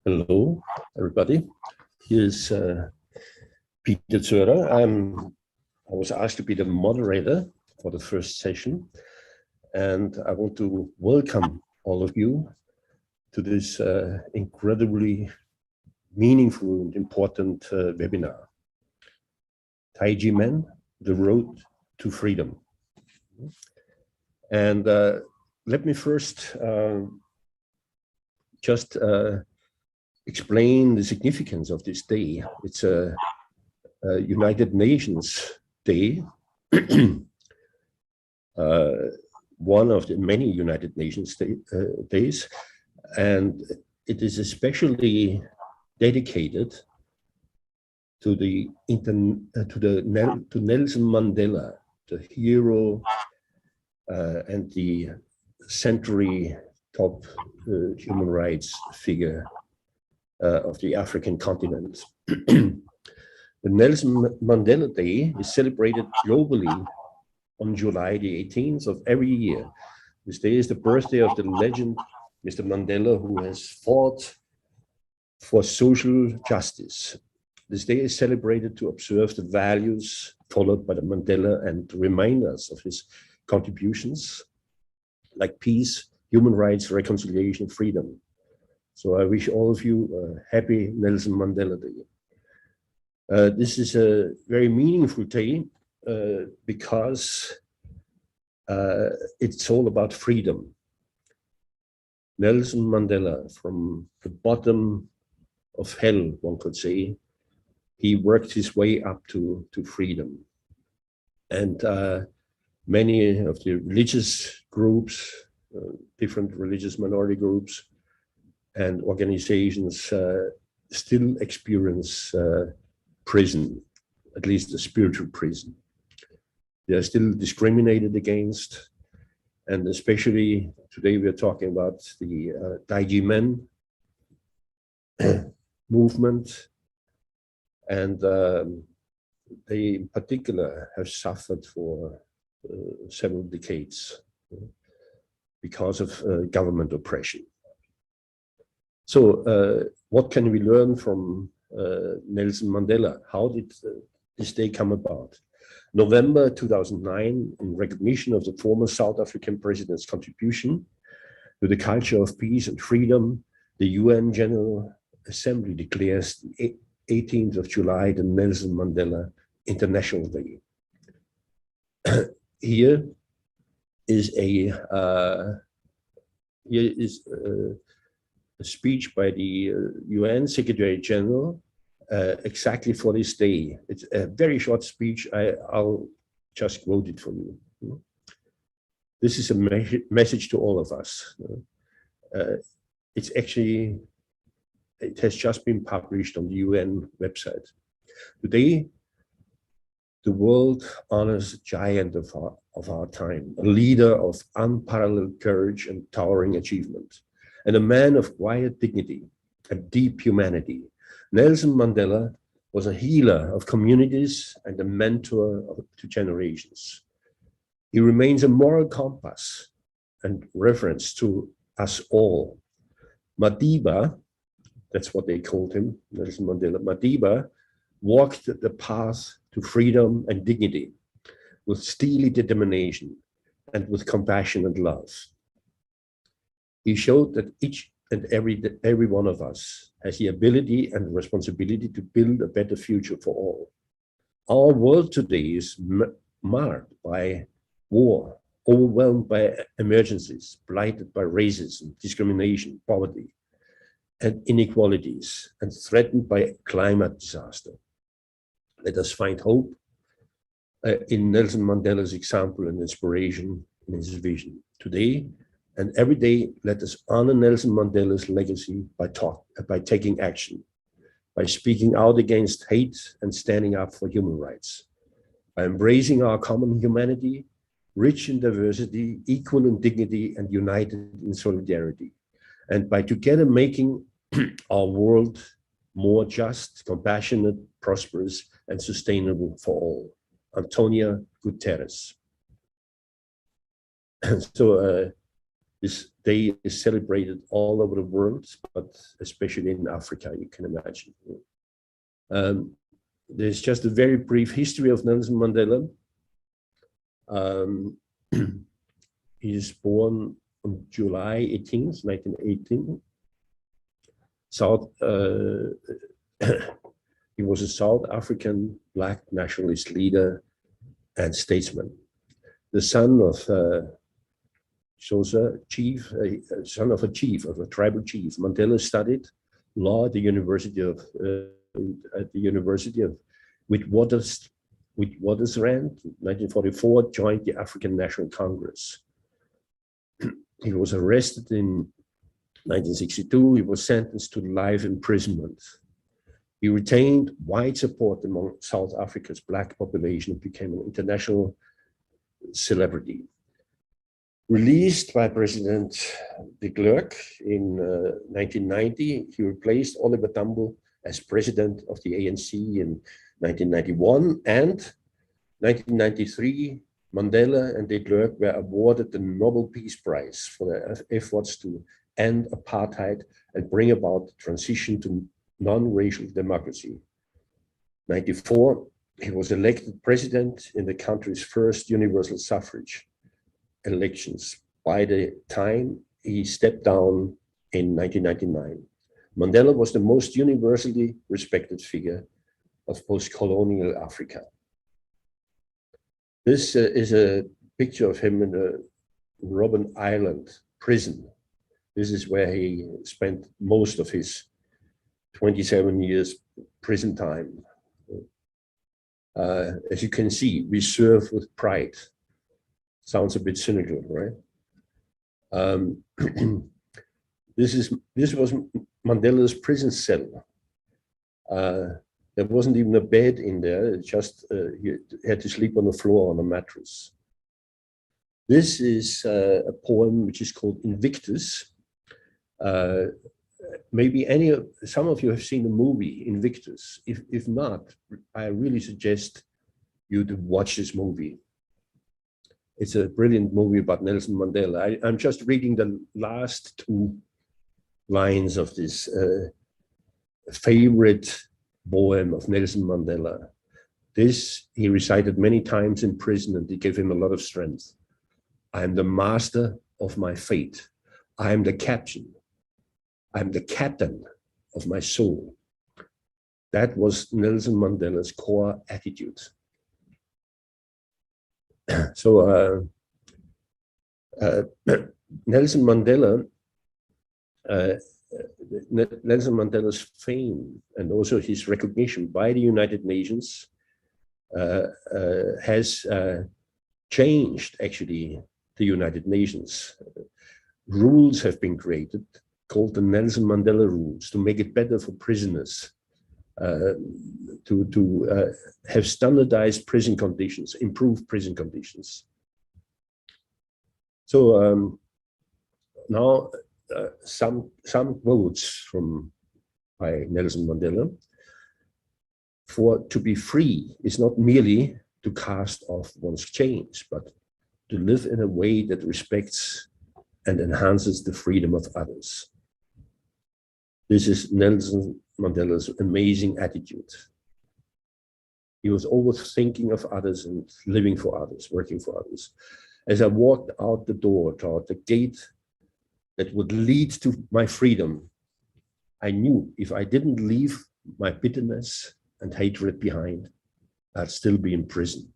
Hello, everybody. Here's Peter Zörer. I was asked to be the moderator for the first session, and I want to welcome all of you to this incredibly meaningful and important webinar. Tai Ji Men, the Road to Freedom. And let me first just explain the significance of this day. It's a United Nations Day, one of the many United Nations days, and it is especially dedicated to Nelson Mandela, the hero and the century top human rights figure of the African continent. The Nelson Mandela Day is celebrated globally on July the 18th of every year. This day is the birthday of the legend, Mr. Mandela, who has fought for social justice. This day is celebrated to observe the values followed by the Mandela and to remind us of his contributions like peace, human rights, reconciliation, freedom. So I wish all of you a happy Nelson Mandela Day. This is a very meaningful day because it's all about freedom. Nelson Mandela, from the bottom of hell, one could say, he worked his way up to freedom. And many of the religious groups, different religious minority groups, and organizations still experience prison, at least a spiritual prison. They are still discriminated against, and especially today we are talking about the Tai Ji Men movement, and they in particular have suffered for several decades because of government oppression. So what can we learn from Nelson Mandela? How did this day come about? November 2009, in recognition of the former South African president's contribution to the culture of peace and freedom, the UN General Assembly declares the 18th of July the Nelson Mandela International Day. Here is a speech by the UN Secretary General exactly for this day. It's a very short speech. I'll just quote it for you. This is a message to all of us. It has just been published on the UN website. Today, the world honors a giant of our time, a leader of unparalleled courage and towering achievement, and a man of quiet dignity and deep humanity. Nelson Mandela was a healer of communities and a mentor to generations. He remains a moral compass and reference to us all. Madiba, that's what they called him, Nelson Mandela. Madiba walked the path to freedom and dignity with steely determination and with compassion and love. He showed that each and every one of us has the ability and responsibility to build a better future for all. Our world today is marked by war, overwhelmed by emergencies, blighted by racism, discrimination, poverty, and inequalities, and threatened by climate disaster. Let us find hope in Nelson Mandela's example and inspiration in his vision. Today and every day, let us honor Nelson Mandela's legacy by taking action, by speaking out against hate and standing up for human rights, by embracing our common humanity, rich in diversity, equal in dignity, and united in solidarity, and by together making our world more just, compassionate, prosperous, and sustainable for all. Antonio Guterres. So This day is celebrated all over the world, but especially in Africa, you can imagine. There's just a very brief history of Nelson Mandela. He is born on July 18th, 1918. He was a South African Black nationalist leader and statesman. The son of son of a chief, of a tribal chief. Mandela studied law at the University of Witwatersrand, 1944, joined the African National Congress. He was arrested in 1962. He was sentenced to life imprisonment. He retained wide support among South Africa's Black population and became an international celebrity. Released by President de Klerk in 1990, he replaced Oliver Tambo as president of the ANC in 1991, and 1993, Mandela and de Klerk were awarded the Nobel Peace Prize for their efforts to end apartheid and bring about transition to non-racial democracy. 1994, he was elected president in the country's first universal suffrage elections. By the time he stepped down in 1999, Mandela was the most universally respected figure of post-colonial Africa. This is a picture of him in the Robben Island prison. This is where he spent most of his 27 years prison time. As you can see, we serve with pride. Sounds a bit cynical, right? This was Mandela's prison cell. There wasn't even a bed in there. Just he had to sleep on the floor on a mattress. This is a poem which is called Invictus. Maybe some of you have seen the movie Invictus. If not, I really suggest you to watch this movie. It's a brilliant movie about Nelson Mandela. I'm just reading the last two lines of this favorite poem of Nelson Mandela. This he recited many times in prison, and it gave him a lot of strength. I am the master of my fate. I am the captain. I am the captain of my soul. That was Nelson Mandela's core attitude. So Nelson Mandela's fame and also his recognition by the United Nations has changed, actually, the United Nations. Rules have been created called the Nelson Mandela rules to make it better for prisoners, to have standardized prison conditions, improved prison conditions. So now some quotes by Nelson Mandela. To be free is not merely to cast off one's chains, but to live in a way that respects and enhances the freedom of others. This is Nelson Mandela's amazing attitude. He was always thinking of others and living for others, working for others. As I walked out the door toward the gate that would lead to my freedom, I knew if I didn't leave my bitterness and hatred behind, I'd still be in prison.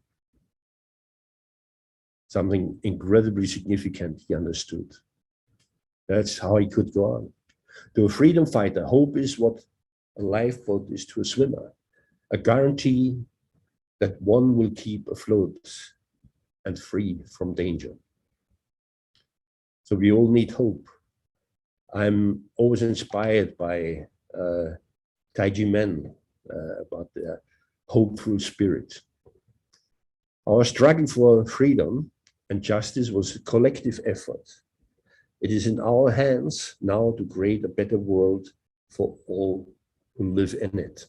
Something incredibly significant he understood. That's how he could go on. To a freedom fighter, hope is what a lifeboat is to a swimmer, a guarantee that one will keep afloat and free from danger. So we all need hope. I'm always inspired by Tai Ji Men about their hopeful spirit. Our struggle for freedom and justice was a collective effort. It is in our hands now to create a better world for all who live in it.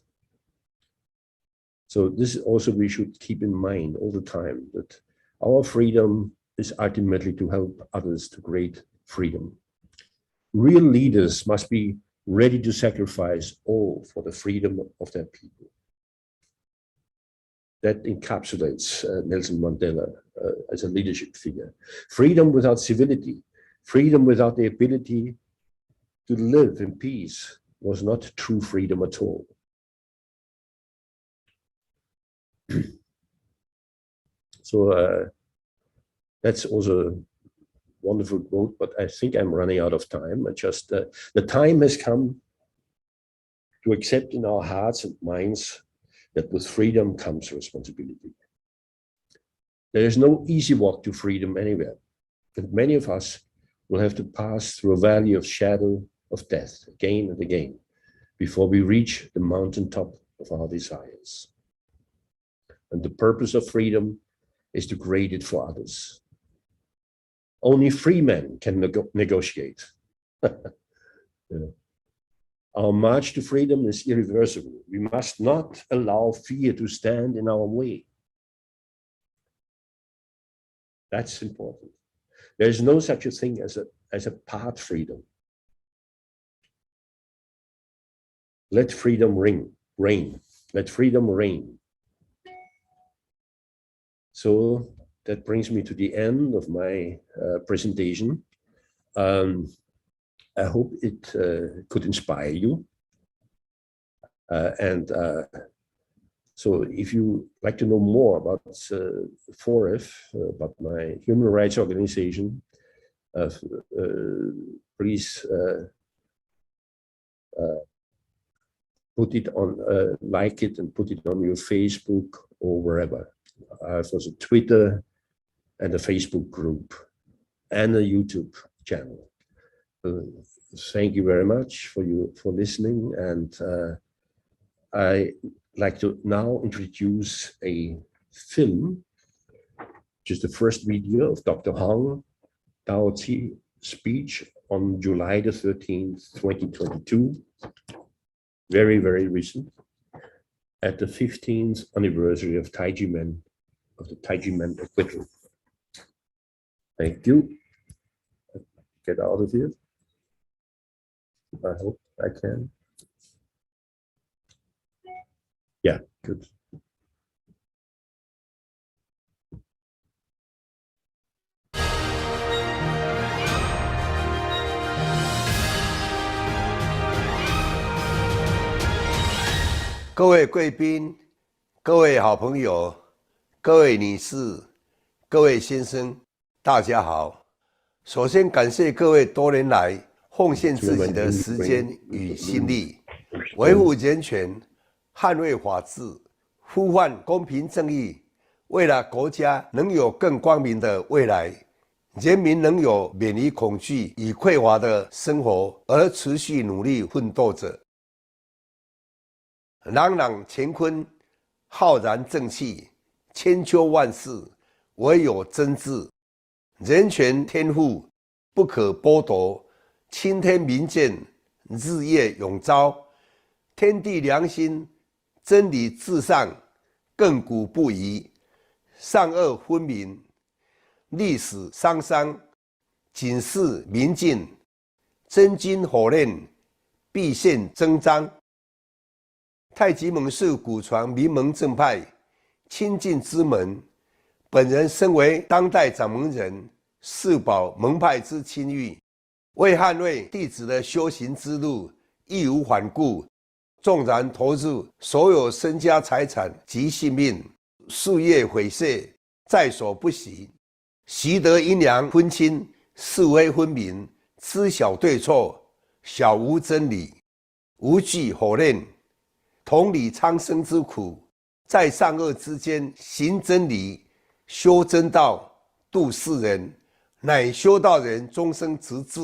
So this is also we should keep in mind all the time, that our freedom is ultimately to help others to create freedom. Real leaders must be ready to sacrifice all for the freedom of their people. That encapsulates Nelson Mandela as a leadership figure. Freedom without civility, freedom without the ability to live in peace was not true freedom at all. So that's also a wonderful quote, but I think I'm running out of time. The time has come to accept in our hearts and minds that with freedom comes responsibility. There is no easy walk to freedom anywhere, and many of us will have to pass through a valley of shadow of death again and again before we reach the mountaintop of our desires. And the purpose of freedom is to create it for others. Only free men can negotiate. Yeah. Our march to freedom is irreversible. We must not allow fear to stand in our way. That's important. There is no such a thing as a part freedom. Let freedom reign. Let freedom reign. So that brings me to the end of my presentation. I hope it could inspire you. So if you like to know more about FOWPAL, about my human rights organization, please put it on, like it and put it on your Facebook or wherever. I have also Twitter and a Facebook group and a YouTube channel. Thank you very much for listening, and I like to now introduce a film, which is the first video of Dr. Hong Tao-Tze speech on July the 13th, 2022. Very, very recent, at the 15th anniversary of Tai Ji Men, of the Tai Ji Men acquittal. Thank you. Get out of here. I hope I can. Yeah, good. 各位贵宾、各位好朋友、各位女士、各位先生，大家好。首先感谢各位多年来奉献自己的时间与心力，维护人权、捍卫法治、呼唤公平正义，为了国家能有更光明的未来，人民能有免于恐惧与匮乏的生活而持续努力奋斗着。朗朗乾坤，浩然正气，千秋万世，唯有真挚。人权天赋不可剥夺，青天明鉴，日夜永昭。天地良心，真理至上，亘古不移。善恶分明，历史沧桑，警示明镜。真金火炼，必现真章。太极门是古传名门正派亲近之门，本人身为当代掌门人，誓保门派之清誉，为捍卫弟子的修行之路义无反顾，纵然投入所有身家财产及性命，夙夜毁屑，在所不惜。习得阴阳分清，是非分明，知晓对错，晓无真理，无惧火炼。同理苍生之苦，在善恶之间行真理，修真道，度世人，乃修道人终生直至。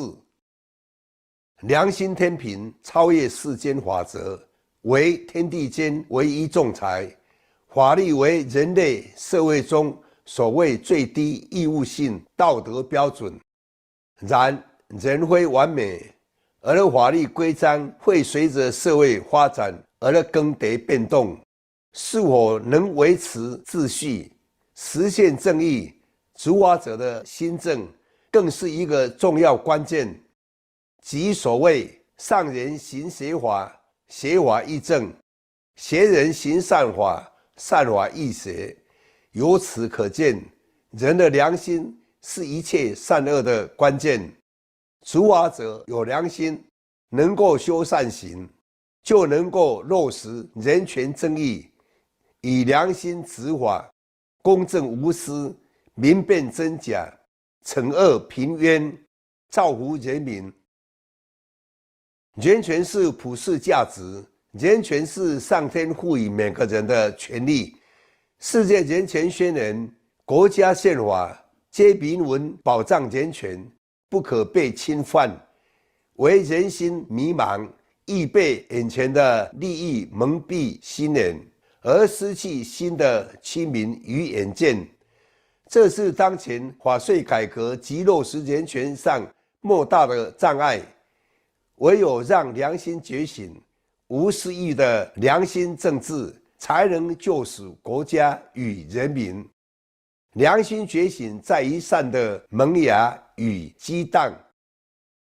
良心天平超越世间法则，为天地间唯一仲裁。法律为人类社会中所谓最低义务性道德标准。然人非完美，而法律规章会随着社会发展而更迭变动，是否能维持秩序、实现正义？执法者的心正更是一个重要关键，即所谓上人行邪法，邪法亦正；邪人行善法，善法亦邪。由此可见，人的良心是一切善恶的关键。执法者有良心，能够修善行，就能够落实人权正义，以良心执法，公正无私，明辨真假，惩恶平冤，造福人民。人权是普世价值，人权是上天赋予每个人的权利。世界人权宣言、国家宪法皆明文保障人权不可被侵犯，唯人心迷茫，易被眼前的利益蒙蔽心眼，而失去新的亲民与远见。这是当前法税改革及落实人权上莫大的障碍。唯有让良心觉醒，无私欲的良心政治，才能救赎国家与人民。良心觉醒在于善的萌芽与激荡，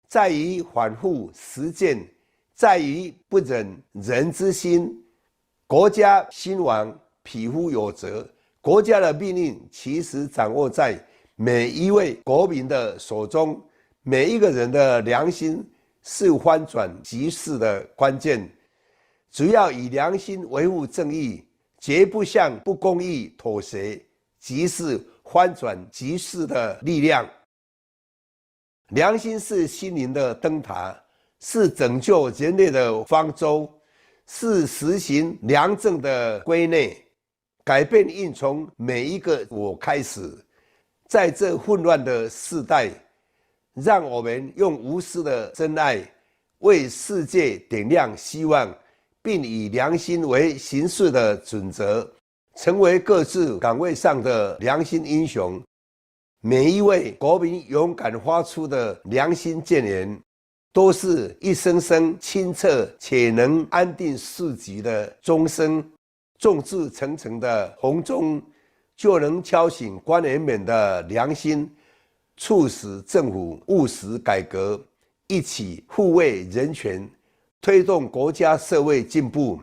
在于反复实践，在于不忍人之心。国家兴亡，匹夫有责。国家的命运其实掌握在每一位国民的手中，每一个人的良心是翻转局势的关键。只要以良心维护正义，绝不向不公义妥协，即是翻转局势的力量。良心是心灵的灯塔，是拯救人类的方舟，是实行良政的归内。改变应从每一个我开始。在这混乱的世代，让我们用无私的真爱为世界点亮希望，并以良心为行事的准则，成为各自岗位上的良心英雄。每一位国民勇敢发出的良心谏言，都是一声声清澈且能安定市局的钟声。众志成城的洪钟，就能敲醒官员们的良心，促使政府务实改革，一起护卫人权，推动国家社会进步。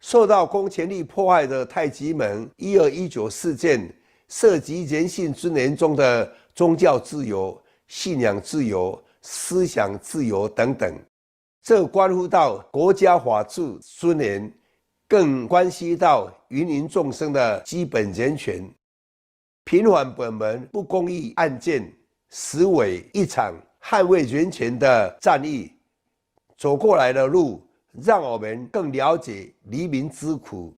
受到公权力迫害的太极门1219事件，涉及人性尊严中的宗教自由、信仰自由、思想自由等等，这关乎到国家法治尊严，更关系到芸芸众生的基本人权。平反本门不公义案件，实为一场捍卫人权的战役。走过来的路，让我们更了解黎民之苦，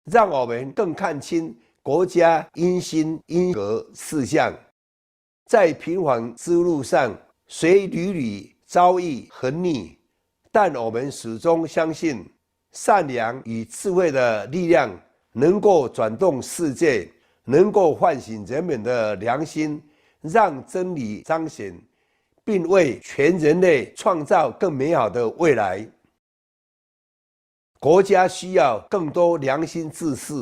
让我们更看清国家因心因格事项。在平反之路上，虽屡屡遭遇横逆，但我们始终相信善良与智慧的力量能够转动世界，能够唤醒人们的良心，让真理彰显，并为全人类创造更美好的未来。国家需要更多良心志士，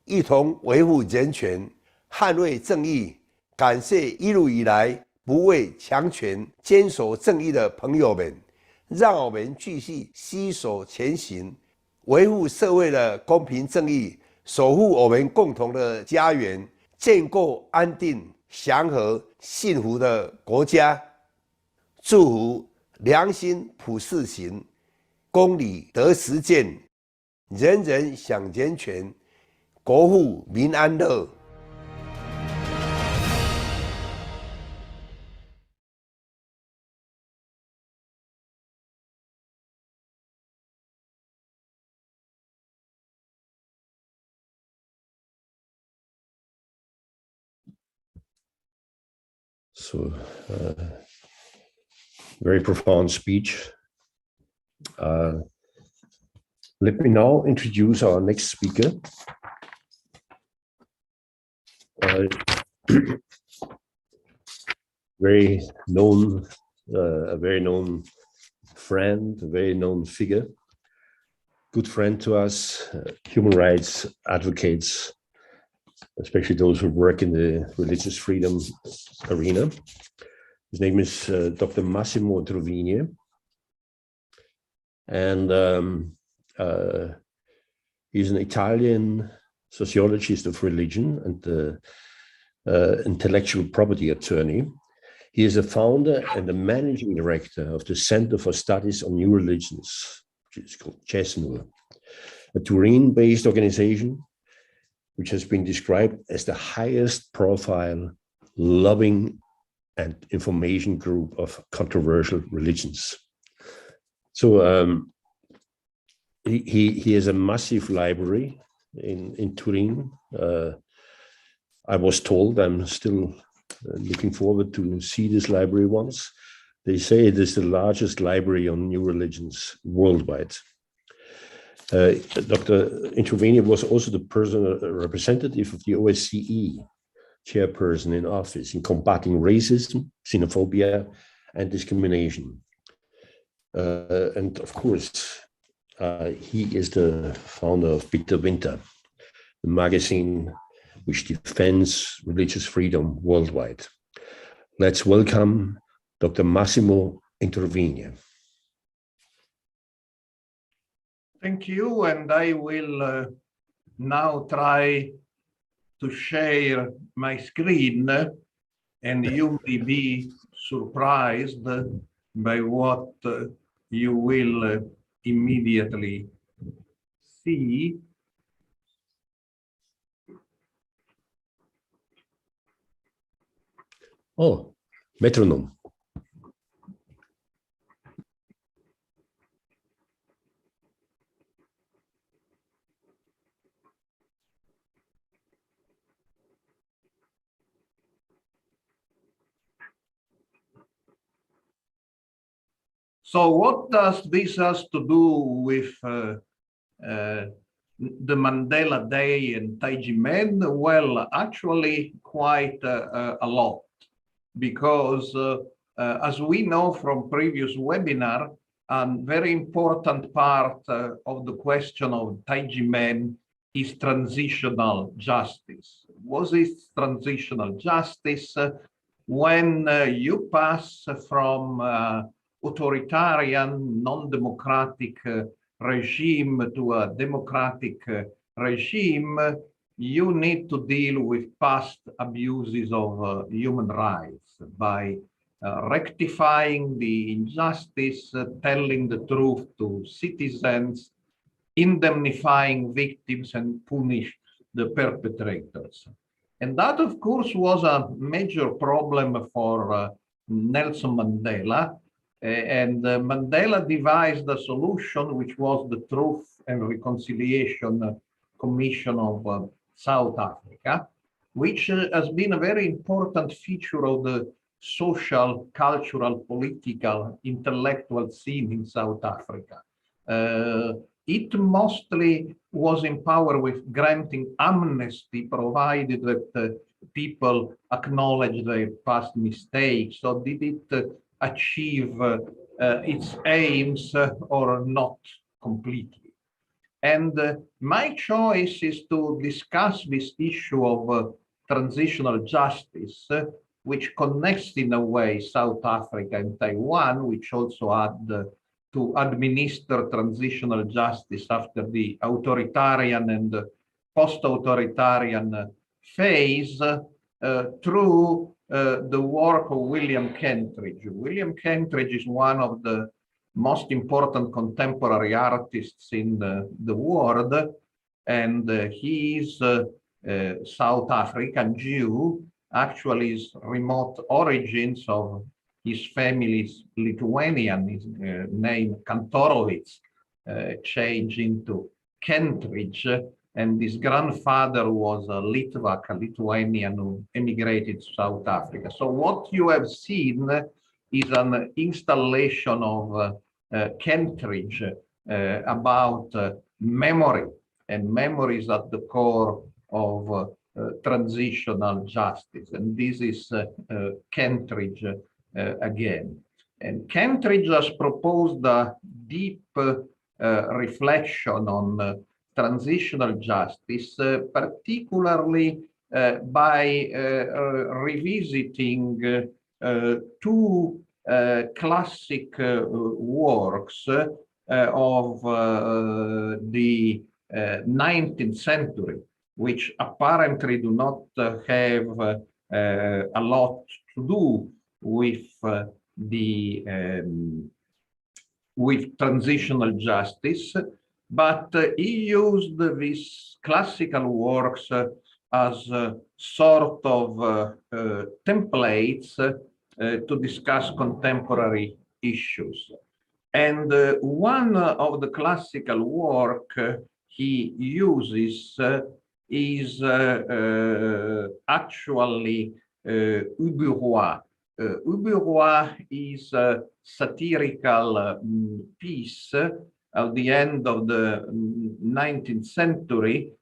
一同维护人权，捍卫正义。感谢一路以来不畏强权、坚守正义的朋友们，让我们继续携手前行，维护社会的公平正义，守护我们共同的家园，建构安定、祥和、幸福的国家。祝福良心普世行，公理得实践，人人享人权，国富民安乐。So, very profound speech. Let me now introduce our next speaker. Very known, a very known friend, a very known figure, good friend to us, human rights advocates, especially those who work in the religious freedom arena. His name is Dr. Massimo Introvigne. And he's an Italian sociologist of religion and intellectual property attorney. He is the founder and the managing director of the Center for Studies on New Religions, which is called Chien, a Turin-based organization which has been described as the highest profile lobbying and information group of controversial religions. So he has a massive library in Turin. I was told, I'm still looking forward to see this library once. They say it is the largest library on new religions worldwide. Dr. Introvigne was also the personal representative of the OSCE chairperson in office in combating racism, xenophobia, and discrimination. And of course, he is the founder of Video-Unbreakable, the magazine which defends religious freedom worldwide. Let's welcome Dr. Massimo Introvigne. Thank you, and I will now try to share my screen, and you may be surprised by what you will immediately see. Oh, metronome. So what does this has to do with the Mandela Day and Tai Ji Men? Well, actually quite a lot, because as we know from previous webinar, a very important part of the question of Tai Ji Men is transitional justice. What is transitional justice? When you pass from authoritarian, non-democratic regime to a democratic regime, you need to deal with past abuses of human rights by rectifying the injustice, telling the truth to citizens, indemnifying victims, and punish the perpetrators. And that, of course, was a major problem for Nelson Mandela. And Mandela devised a solution, which was the Truth and Reconciliation Commission of South Africa, which has been a very important feature of the social, cultural, political, intellectual scene in South Africa. It mostly was in power with granting amnesty, provided that people acknowledge their past mistakes. So did it achieve its aims or not completely? And my choice is to discuss this issue of transitional justice, which connects in a way South Africa and Taiwan, which also had to administer transitional justice after the authoritarian and post-authoritarian phase through the work of William Kentridge. William Kentridge is one of the most important contemporary artists in the world, and he is South African Jew. Actually, his remote origins of his family is Lithuanian. His name Kantorowicz changed into Kentridge, and his grandfather was a Litvak, a Lithuanian who emigrated to South Africa. So what you have seen is an installation of Kentridge about memory, and memory is at the core of transitional justice. And this is Kentridge again. And Kentridge has proposed a deep reflection on transitional justice, particularly by revisiting two classic works of the 19th century, which apparently do not have a lot to do with with transitional justice, but he used these classical works as sort of templates to discuss contemporary issues. And one of the classical work he uses is actually Ubu-Roi. Ubu-Roi is a satirical piece at the end of the 19th century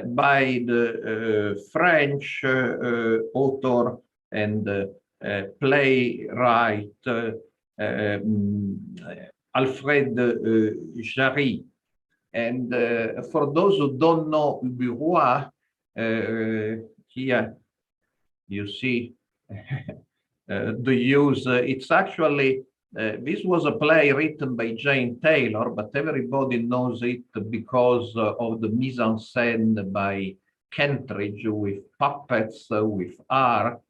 by the French author and playwright Alfred Jarry. And for those who don't know Ubu-Roi, here you see the use. It's actually, this was a play written by Jane Taylor, but everybody knows it because of the mise-en-scène by Kentridge with puppets, with art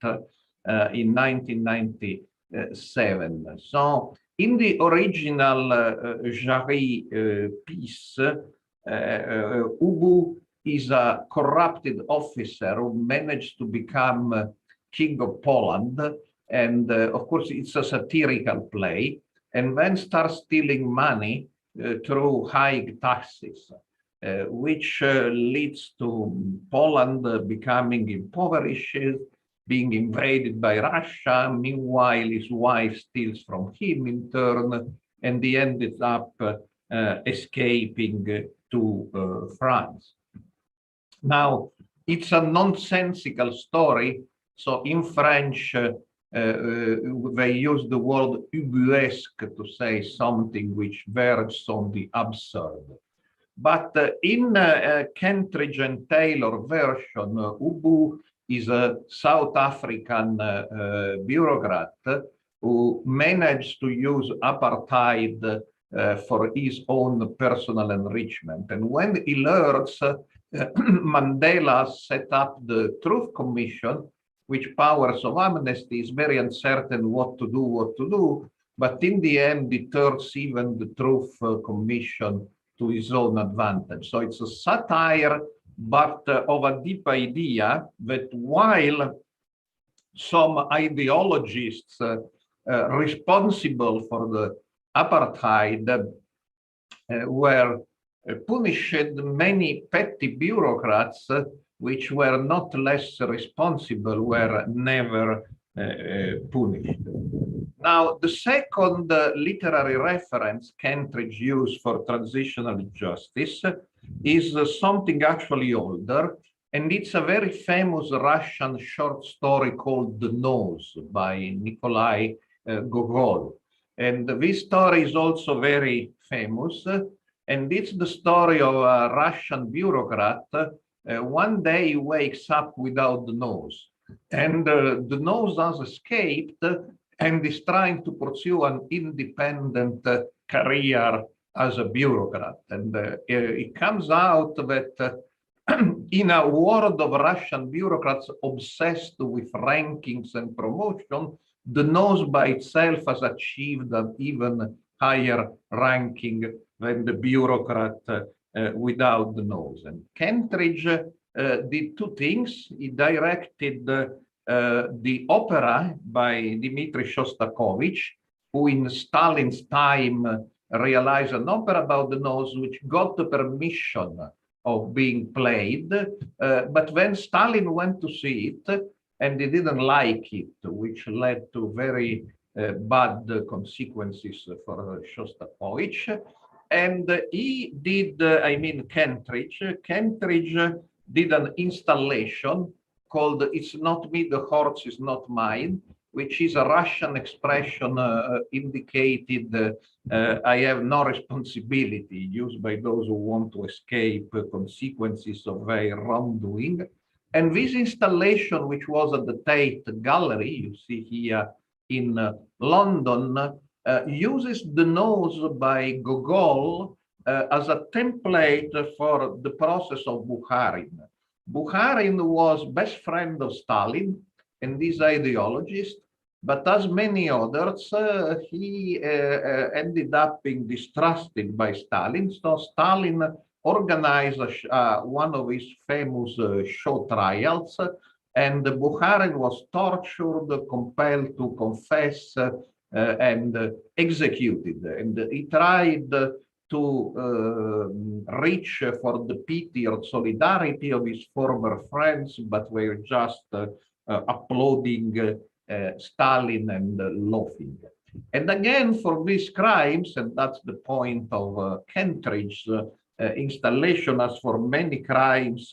in 1997. So in the original Jarry piece, Ubu is a corrupted officer who managed to become king of Poland. And of course, it's a satirical play, and then starts stealing money through high taxes, which leads to Poland becoming impoverished, being invaded by Russia. Meanwhile, his wife steals from him in turn, and he ended up escaping to France. Now, it's a nonsensical story. So in French, they use the word ubuesque to say something which verges on the absurd. But in Kentridge and Taylor version, Ubu is a South African bureaucrat who managed to use apartheid for his own personal enrichment. And when he learns Mandela set up the Truth Commission, which powers of amnesty, is very uncertain what to do, but in the end, he turns even the Truth Commission to his own advantage. So it's a satire, but of a deep idea that while some ideologists responsible for the apartheid were punished, many petty bureaucrats which were not less responsible were never punished. Now, the second literary reference Kentridge used for transitional justice is something actually older, and it's a very famous Russian short story called The Nose by Nikolai Gogol. And this story is also very famous, and it's the story of a Russian bureaucrat. One day he wakes up without the nose, and the nose has escaped and is trying to pursue an independent career as a bureaucrat. And it comes out that in a world of Russian bureaucrats obsessed with rankings and promotion, the nose by itself has achieved an even higher ranking than the bureaucrat without the nose. And Kentridge did two things. He directed the opera by Dmitri Shostakovich, who in Stalin's time realized an opera about the nose which got the permission of being played, but when Stalin went to see it and he didn't like it, which led to very bad consequences for Shostakovich. And he did, Kentridge did an installation called It's Not Me, the Horse Is Not Mine, which is a Russian expression indicated I have no responsibility, used by those who want to escape consequences of their wrongdoing. And this installation, which was at the Tate Gallery, you see here in London, uses the nose by Gogol as a template for the process of Bukharin. Bukharin was best friend of Stalin and this ideologist, but as many others, he ended up being distrusted by Stalin. So Stalin organized one of his famous show trials, and Bukharin was tortured, compelled to confess, and executed. And he tried to reach for the pity or solidarity of his former friends, but were just applauding Stalin and laughing. And again, for these crimes, and that's the point of Kentridge's installation, as for many crimes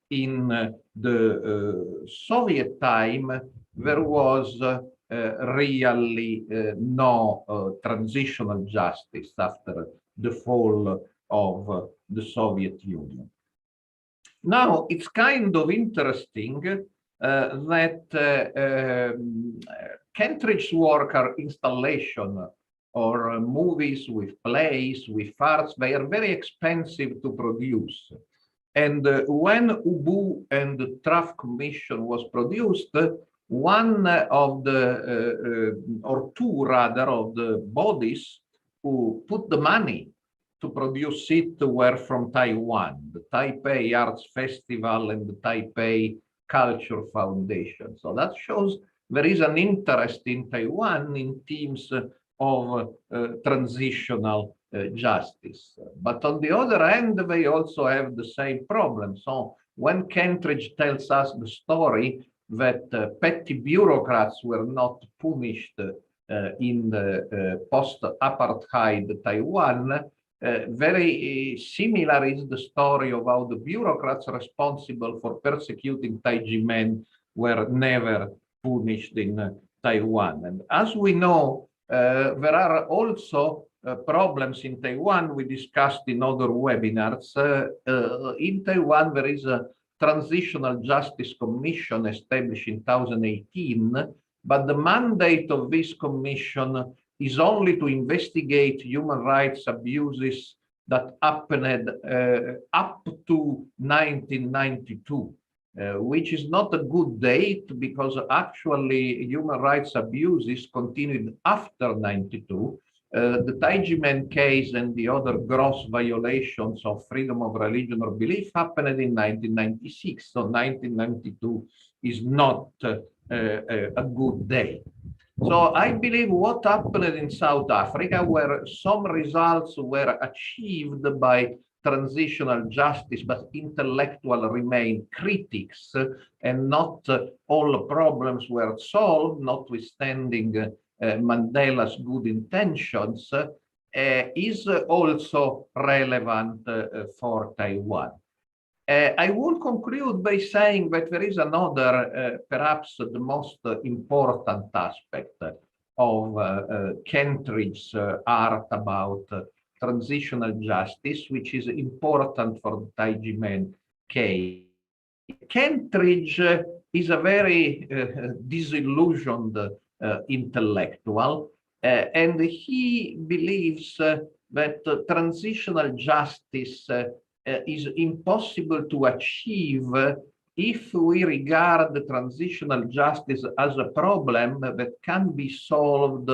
in the Soviet time, there was really no transitional justice after the fall of the Soviet Union. Now, it's kind of interesting that Kentridge's work are installation or movies with plays, with arts. They are very expensive to produce. And when Ubu and the Draft Commission was produced, one of the, or two rather, of the bodies who put the money to produce it were from Taiwan, the Taipei Arts Festival and the Taipei Culture Foundation. So that shows there is an interest in Taiwan in themes of transitional justice. But on the other hand, they also have the same problem. So when Kentridge tells us the story that petty bureaucrats were not punished in the post-apartheid Taiwan, very similar is the story of how the bureaucrats responsible for persecuting Tai Ji men were never punished in Taiwan. And as we know, there are also problems in Taiwan we discussed in other webinars. In Taiwan, there is a Transitional Justice Commission established in 2018, but the mandate of this commission is only to investigate human rights abuses that happened up to 1992, which is not a good date because actually human rights abuses continued after 92. The Tai Ji Men case and the other gross violations of freedom of religion or belief happened in 1996. So 1992 is not a good day. So I believe what happened in South Africa, where some results were achieved by transitional justice, but intellectual remain critics, and not all problems were solved, notwithstanding Mandela's good intentions, is also relevant for Taiwan. I will conclude by saying that there is another, perhaps the most important aspect of Kentridge's art about transitional justice, which is important for the Tai Ji Men case. Kentridge is a very disillusioned intellectual, and he believes that transitional justice is impossible to achieve if we regard the transitional justice as a problem that can be solved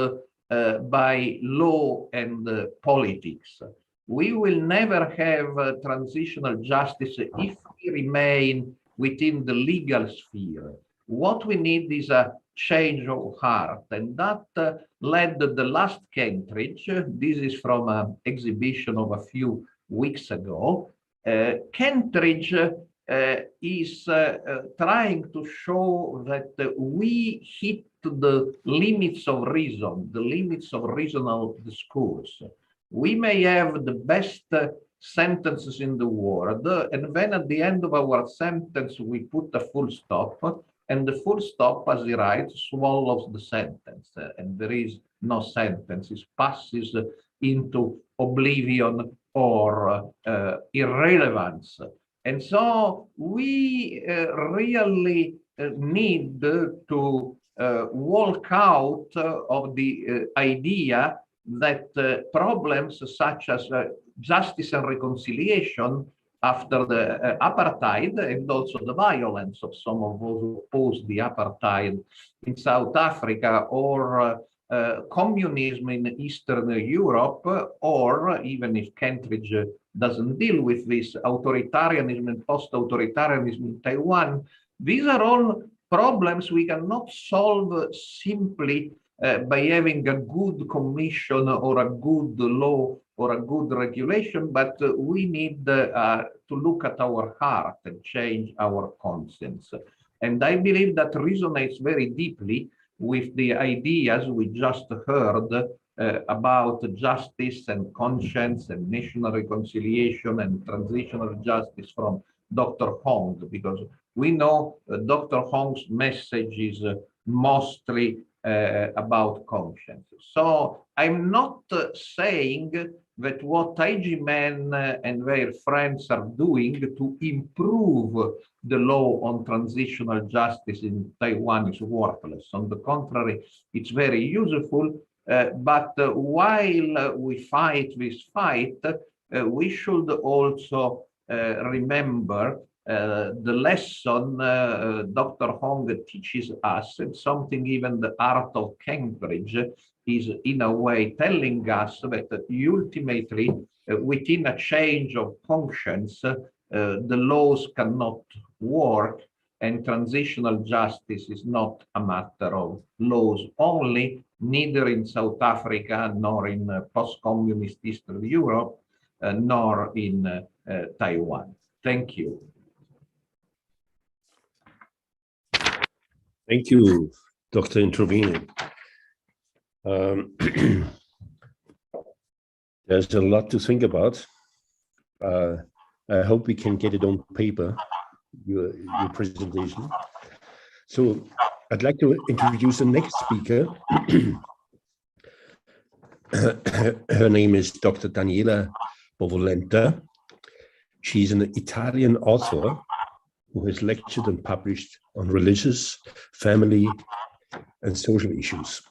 by law and politics. We will never have transitional justice if we remain within the legal sphere. What we need is a change of heart, and that led the last Kentridge. This is from an exhibition of a few weeks ago. Kentridge is trying to show that we hit the limits of reason, the limits of reasonable discourse. We may have the best sentences in the world, and then at the end of our sentence we put a full stop. and the full stop, as he writes, swallows the sentence, and there is no sentence. It passes into oblivion or irrelevance. And so we really need to walk out of the idea that problems such as justice and reconciliation after the apartheid, and also the violence of some of those who opposed the apartheid in South Africa, or communism in Eastern Europe, or even if Kentridge doesn't deal with this, authoritarianism and post-authoritarianism in Taiwan, these are all problems we cannot solve simply by having a good commission or a good law or a good regulation, but we need to look at our heart and change our conscience. And I believe that resonates very deeply with the ideas we just heard about justice and conscience and national reconciliation and transitional justice from Dr. Hong, because we know Dr. Hong's message is mostly about conscience. So I'm not saying that what Tai Ji Men and their friends are doing to improve the law on transitional justice in Taiwan is worthless. On the contrary, it's very useful. But while we fight this fight, we should also remember the lesson Dr. Hong teaches us, and something even the art of Cambridge is in a way telling us that ultimately, within a change of conscience, the laws cannot work, and transitional justice is not a matter of laws only, neither in South Africa, nor in post-communist Eastern Europe, nor in Taiwan. Thank you. Thank you, Dr. Introvigne. There's a lot to think about. I hope we can get it on paper, your presentation. So I'd like to introduce the next speaker. Her name is Dr. Daniela Bovolenta. She's an Italian author who has lectured and published on religious, family, and social issues.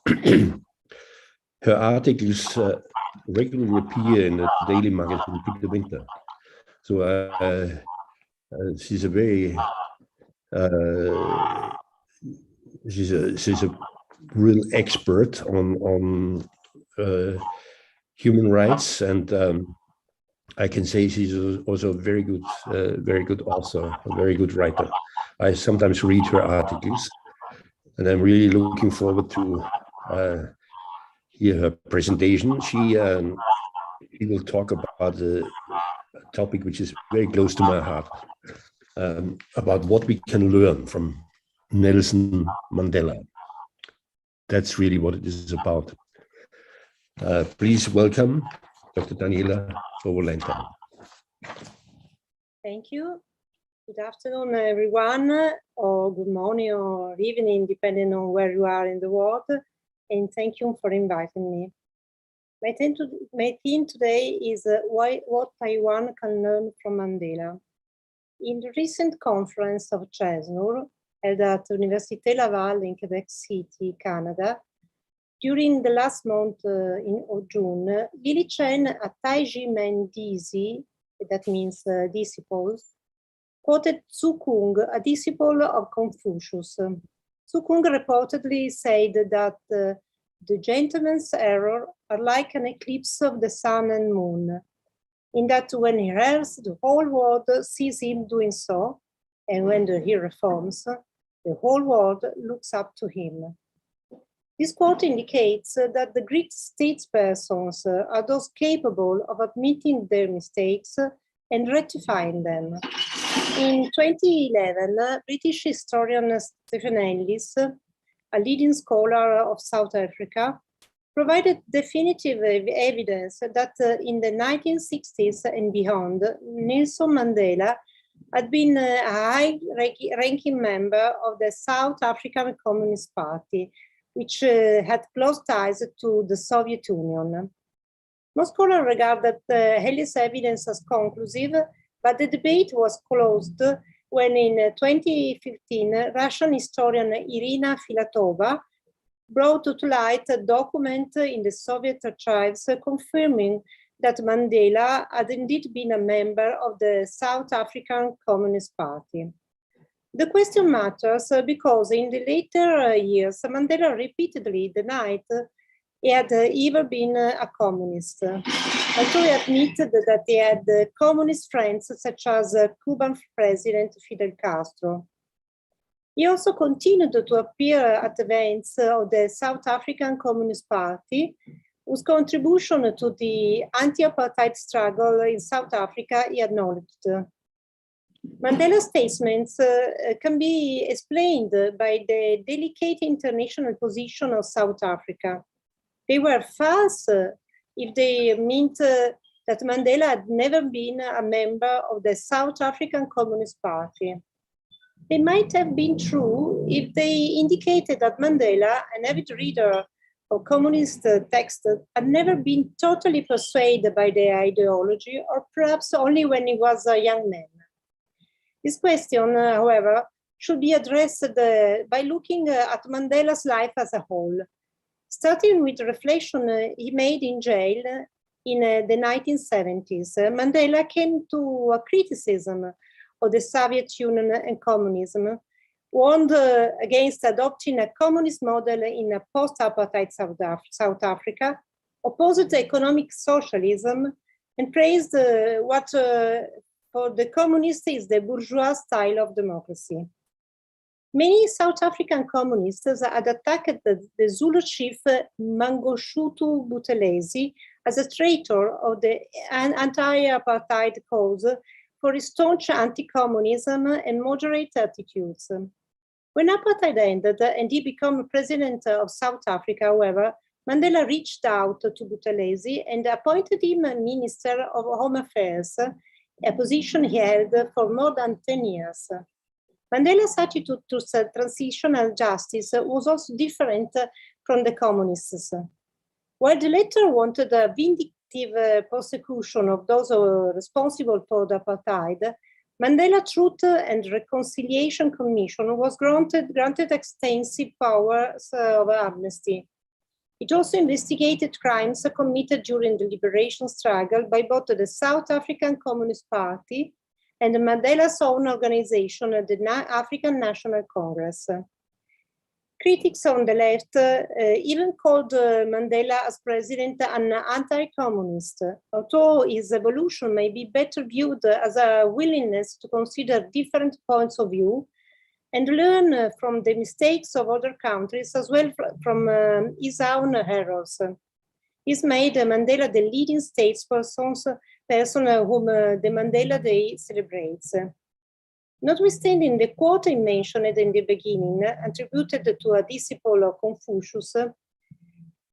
Her articles regularly appear in the daily magazine Video-Unbreakable. So she's a very she's a real expert on human rights, and I can say she's also a very good author, a very good writer. I sometimes read her articles, and I'm really looking forward to hear her presentation. She will talk about a topic which is very close to my heart, about what we can learn from Nelson Mandela. That's really what it is about. Please welcome Dr. Daniela Bovolenta. Thank you. Good afternoon, everyone, or good morning or evening, depending on where you are in the world. And thank you for inviting me. My theme today is what Taiwan can learn from Mandela. In the recent conference of CHESNUR, held at Université Laval in Quebec City, Canada, during the last month of June, Willy Chien, a Tai Ji Men Dizi, that means disciples, quoted Tzu Kung, a disciple of Confucius. Tzu Kung reportedly said that the gentleman's errors are like an eclipse of the sun and moon, in that when he errs, the whole world sees him doing so, and when he reforms, the whole world looks up to him. This quote indicates that the Greek statespersons are those capable of admitting their mistakes and rectifying them. In 2011, British historian Stephen Ellis, a leading scholar of South Africa, provided definitive evidence that in the 1960s and beyond, Nelson Mandela had been a high-ranking member of the South African Communist Party, which had close ties to the Soviet Union. Most scholars regarded Hell's evidence as conclusive, but the debate was closed when in 2015, Russian historian Irina Filatova brought to light a document in the Soviet archives confirming that Mandela had indeed been a member of the South African Communist Party. The question matters because in the later years, Mandela repeatedly denied he had ever been a communist, although he admitted that he had communist friends such as Cuban President Fidel Castro. He also continued to appear at events of the South African Communist Party, whose contribution to the anti-apartheid struggle in South Africa he acknowledged. Mandela's statements can be explained by the delicate international position of South Africa. They were false if they meant that Mandela had never been a member of the South African Communist Party. They might have been true if they indicated that Mandela, an avid reader of communist texts, had never been totally persuaded by their ideology, or perhaps only when he was a young man. This question, however, should be addressed by looking at Mandela's life as a whole. Starting with the reflection he made in jail in the 1970s, Mandela came to a criticism of the Soviet Union and communism, warned against adopting a communist model in a post-apartheid South Africa, opposed economic socialism, and praised what for the communists is the bourgeois style of democracy. Many South African communists had attacked the Zulu chief Mangosuthu Buthelezi as a traitor of the anti-apartheid cause for his staunch anti-communism and moderate attitudes. When apartheid ended and he became president of South Africa, however, Mandela reached out to Buthelezi and appointed him Minister of Home Affairs, a position he held for more than 10 years. Mandela's attitude to transitional justice was also different from the communists. While the latter wanted a vindictive prosecution of those responsible for the apartheid, Mandela Truth and Reconciliation Commission was granted extensive powers of amnesty. It also investigated crimes committed during the liberation struggle by both the South African Communist Party and Mandela's own organization, the African National Congress. Critics on the left even called Mandela as president an anti-communist, although his evolution may be better viewed as a willingness to consider different points of view and learn from the mistakes of other countries as well from his own errors. This made Mandela the leading statesperson whom the Mandela Day celebrates. Notwithstanding the quote I mentioned in the beginning, attributed to a disciple of Confucius,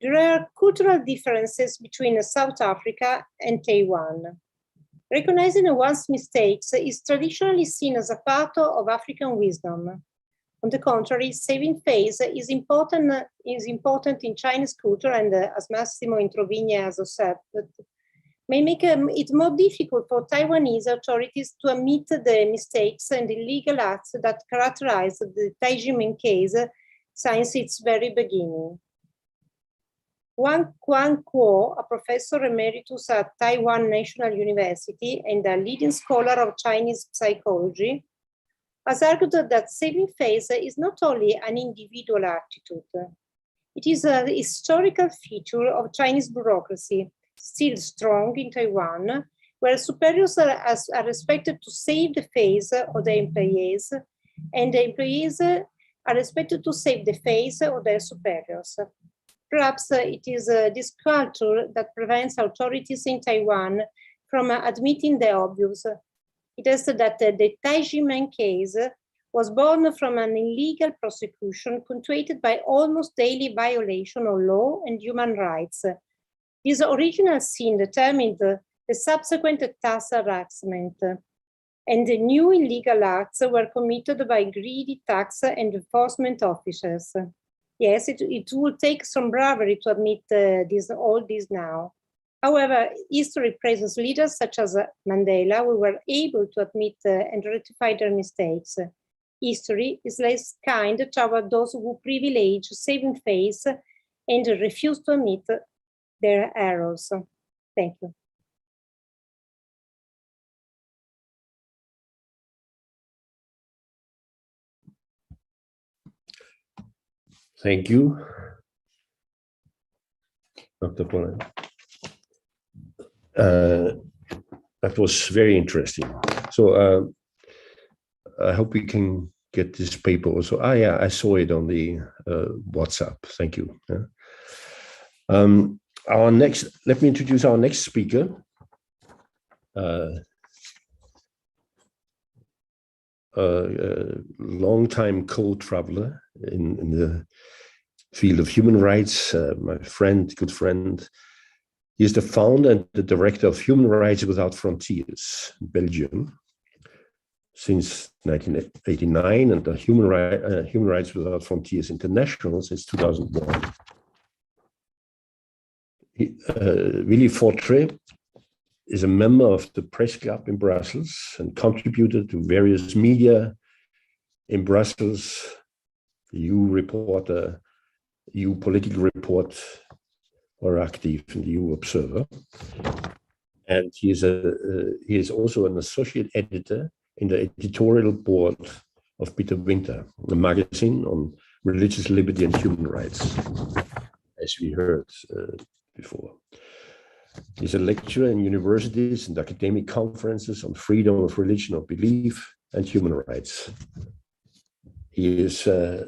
there are cultural differences between South Africa and Taiwan. Recognizing one's mistakes is traditionally seen as a part of African wisdom. On the contrary, saving face is important in Chinese culture, and as Massimo Introvigne has observed, may make it more difficult for Taiwanese authorities to admit the mistakes and illegal acts that characterize the Tai Ji Men case since its very beginning. Wang Kuo, a professor emeritus at Taiwan National University and a leading scholar of Chinese psychology, has argued that saving face is not only an individual attitude. It is a historical feature of Chinese bureaucracy, still strong in Taiwan, where superiors are expected to save the face of their employees, and the employees are expected to save the face of their superiors. Perhaps it is this culture that prevents authorities in Taiwan from admitting the obvious. It is that the Tai Ji Men case was born from an illegal prosecution punctuated by almost daily violation of law and human rights. This original sin determined the subsequent tax harassment. and the new illegal acts were committed by greedy tax and enforcement officers. Yes, it will take some bravery to admit all this now. However, history presents leaders such as Mandela who were able to admit and rectify their mistakes. History is less kind toward those who privilege saving face and refuse to admit their errors. Thank you. Thank you, Dr. Bovolenta. That was very interesting. So I hope we can get this paper also. Ah, yeah, I saw it on the WhatsApp. Thank you. Yeah. Let me introduce our next speaker. Long-time co-traveler in the field of human rights, my friend, good friend. He is the founder and the director of Human Rights Without Frontiers in Belgium since 1989, and the Human Rights Without Frontiers International since 2001. Willy Fautre is a member of the press club in Brussels and contributed to various media in Brussels, the EU reporter, EU political report, or active in the EU Observer. And he is also an associate editor in the editorial board of Video-Unbreakable, a magazine on religious liberty and human rights, as we heard before. He's a lecturer in universities and academic conferences on freedom of religion or belief and human rights. He is a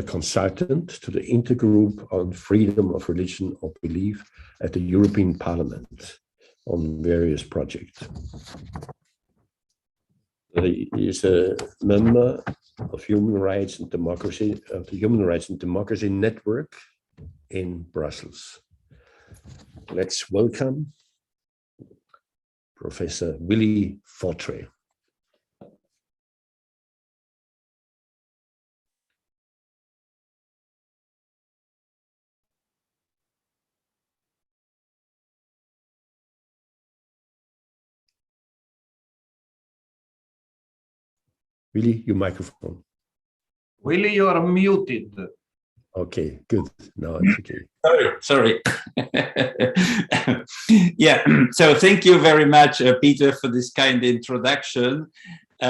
consultant to the Intergroup on Freedom of Religion or Belief at the European Parliament on various projects. He is a member of Human Rights and Democracy, of the Human Rights and Democracy Network in Brussels. Let's welcome Professor Willy Fautre. Willy, your microphone. Willy, you are muted. Okay, good. Now it's okay. Sorry. Yeah, so thank you very much, Peter, for this kind introduction. We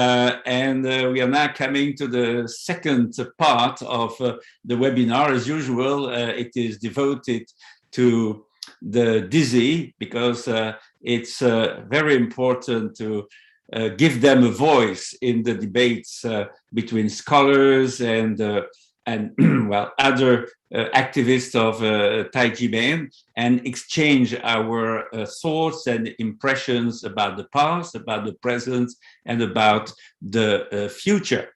are now coming to the second part of the webinar. As usual, it is devoted to the Dizi because it's very important to give them a voice in the debates between scholars and well, other activists of Tai Ji Men, and exchange our thoughts and impressions about the past, about the present, and about the future.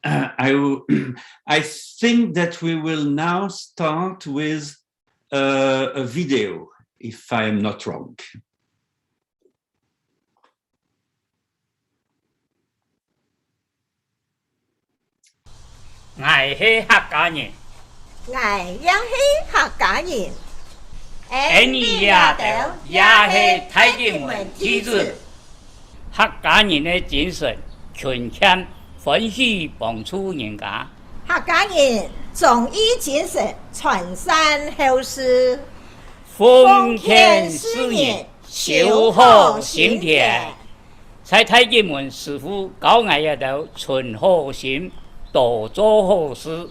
I think that we will now start with a video, if I'm not wrong. Ngài係客家人， Ngài yang hi客家人， 你也係太極門弟子。客家人的精神，全謙歡喜幫助人家。客家人忠義精神，傳善後世，奉獻事業，修好心田。在太極門師傅教我一道存好心。多做好事。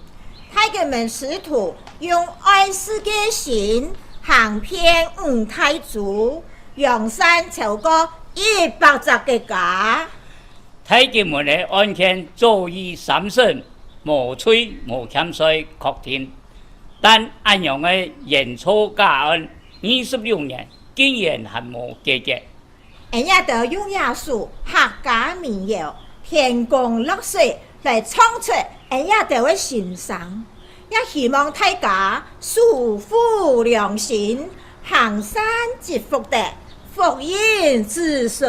太極門師徒用愛世界心行遍五太祖，揚善超過100個家。太極門的案件早已審訊，無罪無欠稅確定，但安陽的認錯假案26年，竟然還無解決。人家都用耶穌客家民謠天公落水來唱出人家哋嘅心聲，也希望大家束縛良心，行善積福德，福音子孫。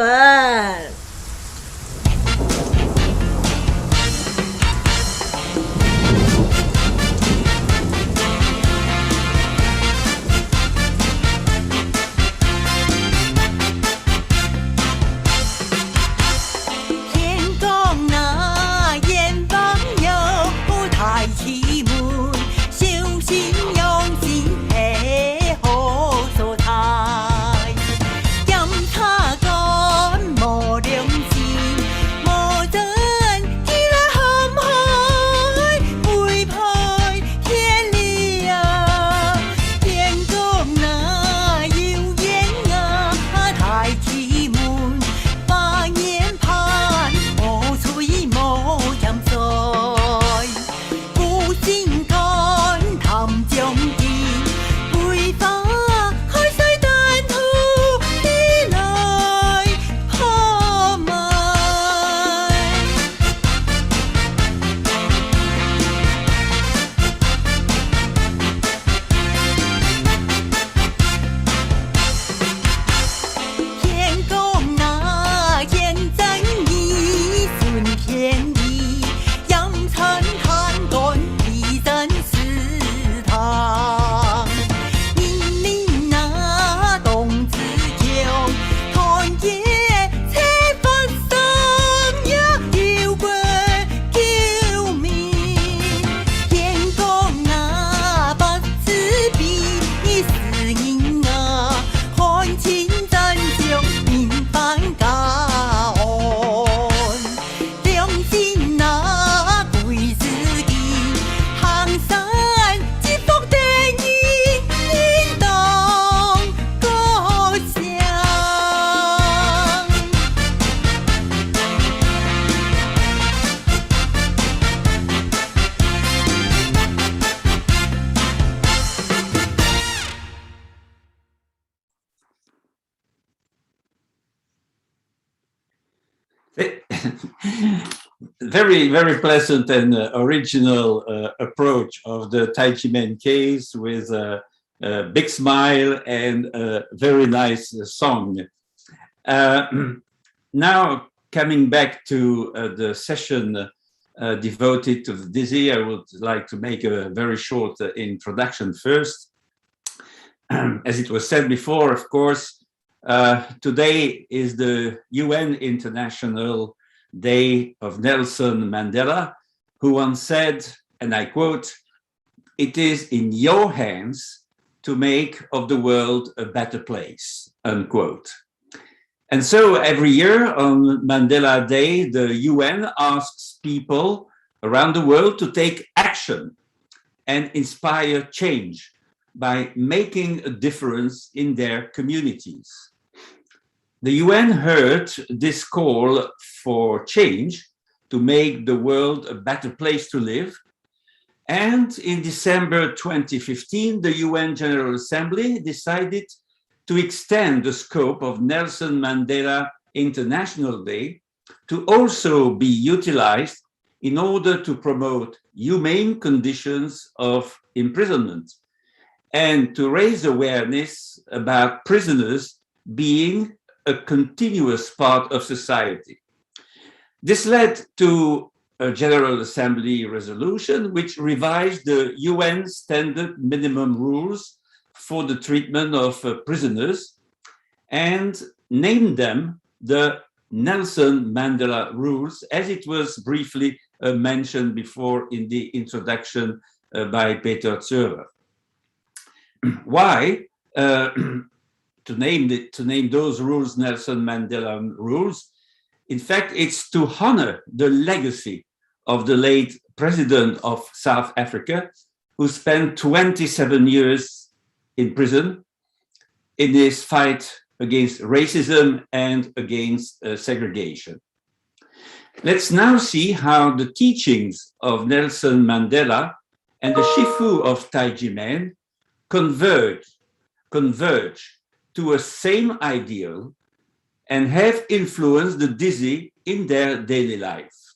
very, very pleasant and original approach of the Tai Ji Men case with a big smile and a very nice song. Now, coming back to the session devoted to the Dizi, I would like to make a very short introduction first. As it was said before, of course, today is the UN International Day of Nelson Mandela, who once said, and I quote, "It is in your hands to make of the world a better place," unquote. And so every year on Mandela Day, the UN asks people around the world to take action and inspire change by making a difference in their communities. The UN heard this call for change to make the world a better place to live. And in December 2015, the UN General Assembly decided to extend the scope of Nelson Mandela International Day to also be utilized in order to promote humane conditions of imprisonment and to raise awareness about prisoners being a continuous part of society. This led to a General Assembly resolution which revised the UN standard minimum rules for the treatment of prisoners and named them the Nelson Mandela rules, as it was briefly mentioned before in the introduction by Peter. Why? To name those rules Nelson Mandela rules. In fact, it's to honor the legacy of the late president of South Africa, who spent 27 years in prison in his fight against racism and against segregation. Let's now see how the teachings of Nelson Mandela and the Shifu of Tai Ji Men converge to a same ideal and have influenced the Dizi in their daily life.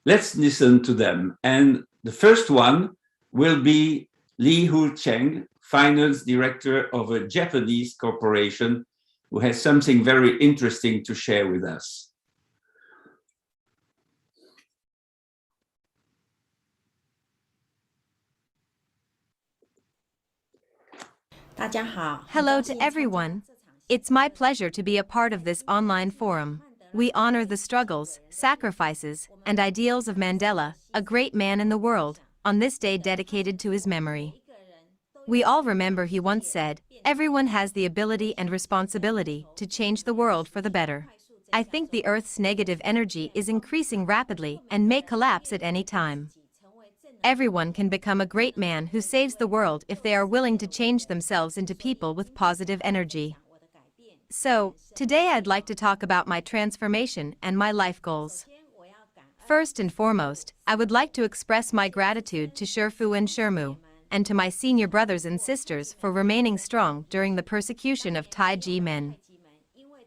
Let's listen to them. And the first one will be Li-Hui Cheng, finance director of a Japanese corporation, who has something very interesting to share with us. Hello to everyone. It's my pleasure to be a part of this online forum. We honor the struggles, sacrifices, and ideals of Mandela, a great man in the world, on this day dedicated to his memory. We all remember he once said, "Everyone has the ability and responsibility to change the world for the better." I think the Earth's negative energy is increasing rapidly and may collapse at any time. Everyone can become a great man who saves the world if they are willing to change themselves into people with positive energy. So, today I'd like to talk about my transformation and my life goals. First and foremost, I would like to express my gratitude to Shifu and Shirmu, and to my senior brothers and sisters for remaining strong during the persecution of Tai Ji Men.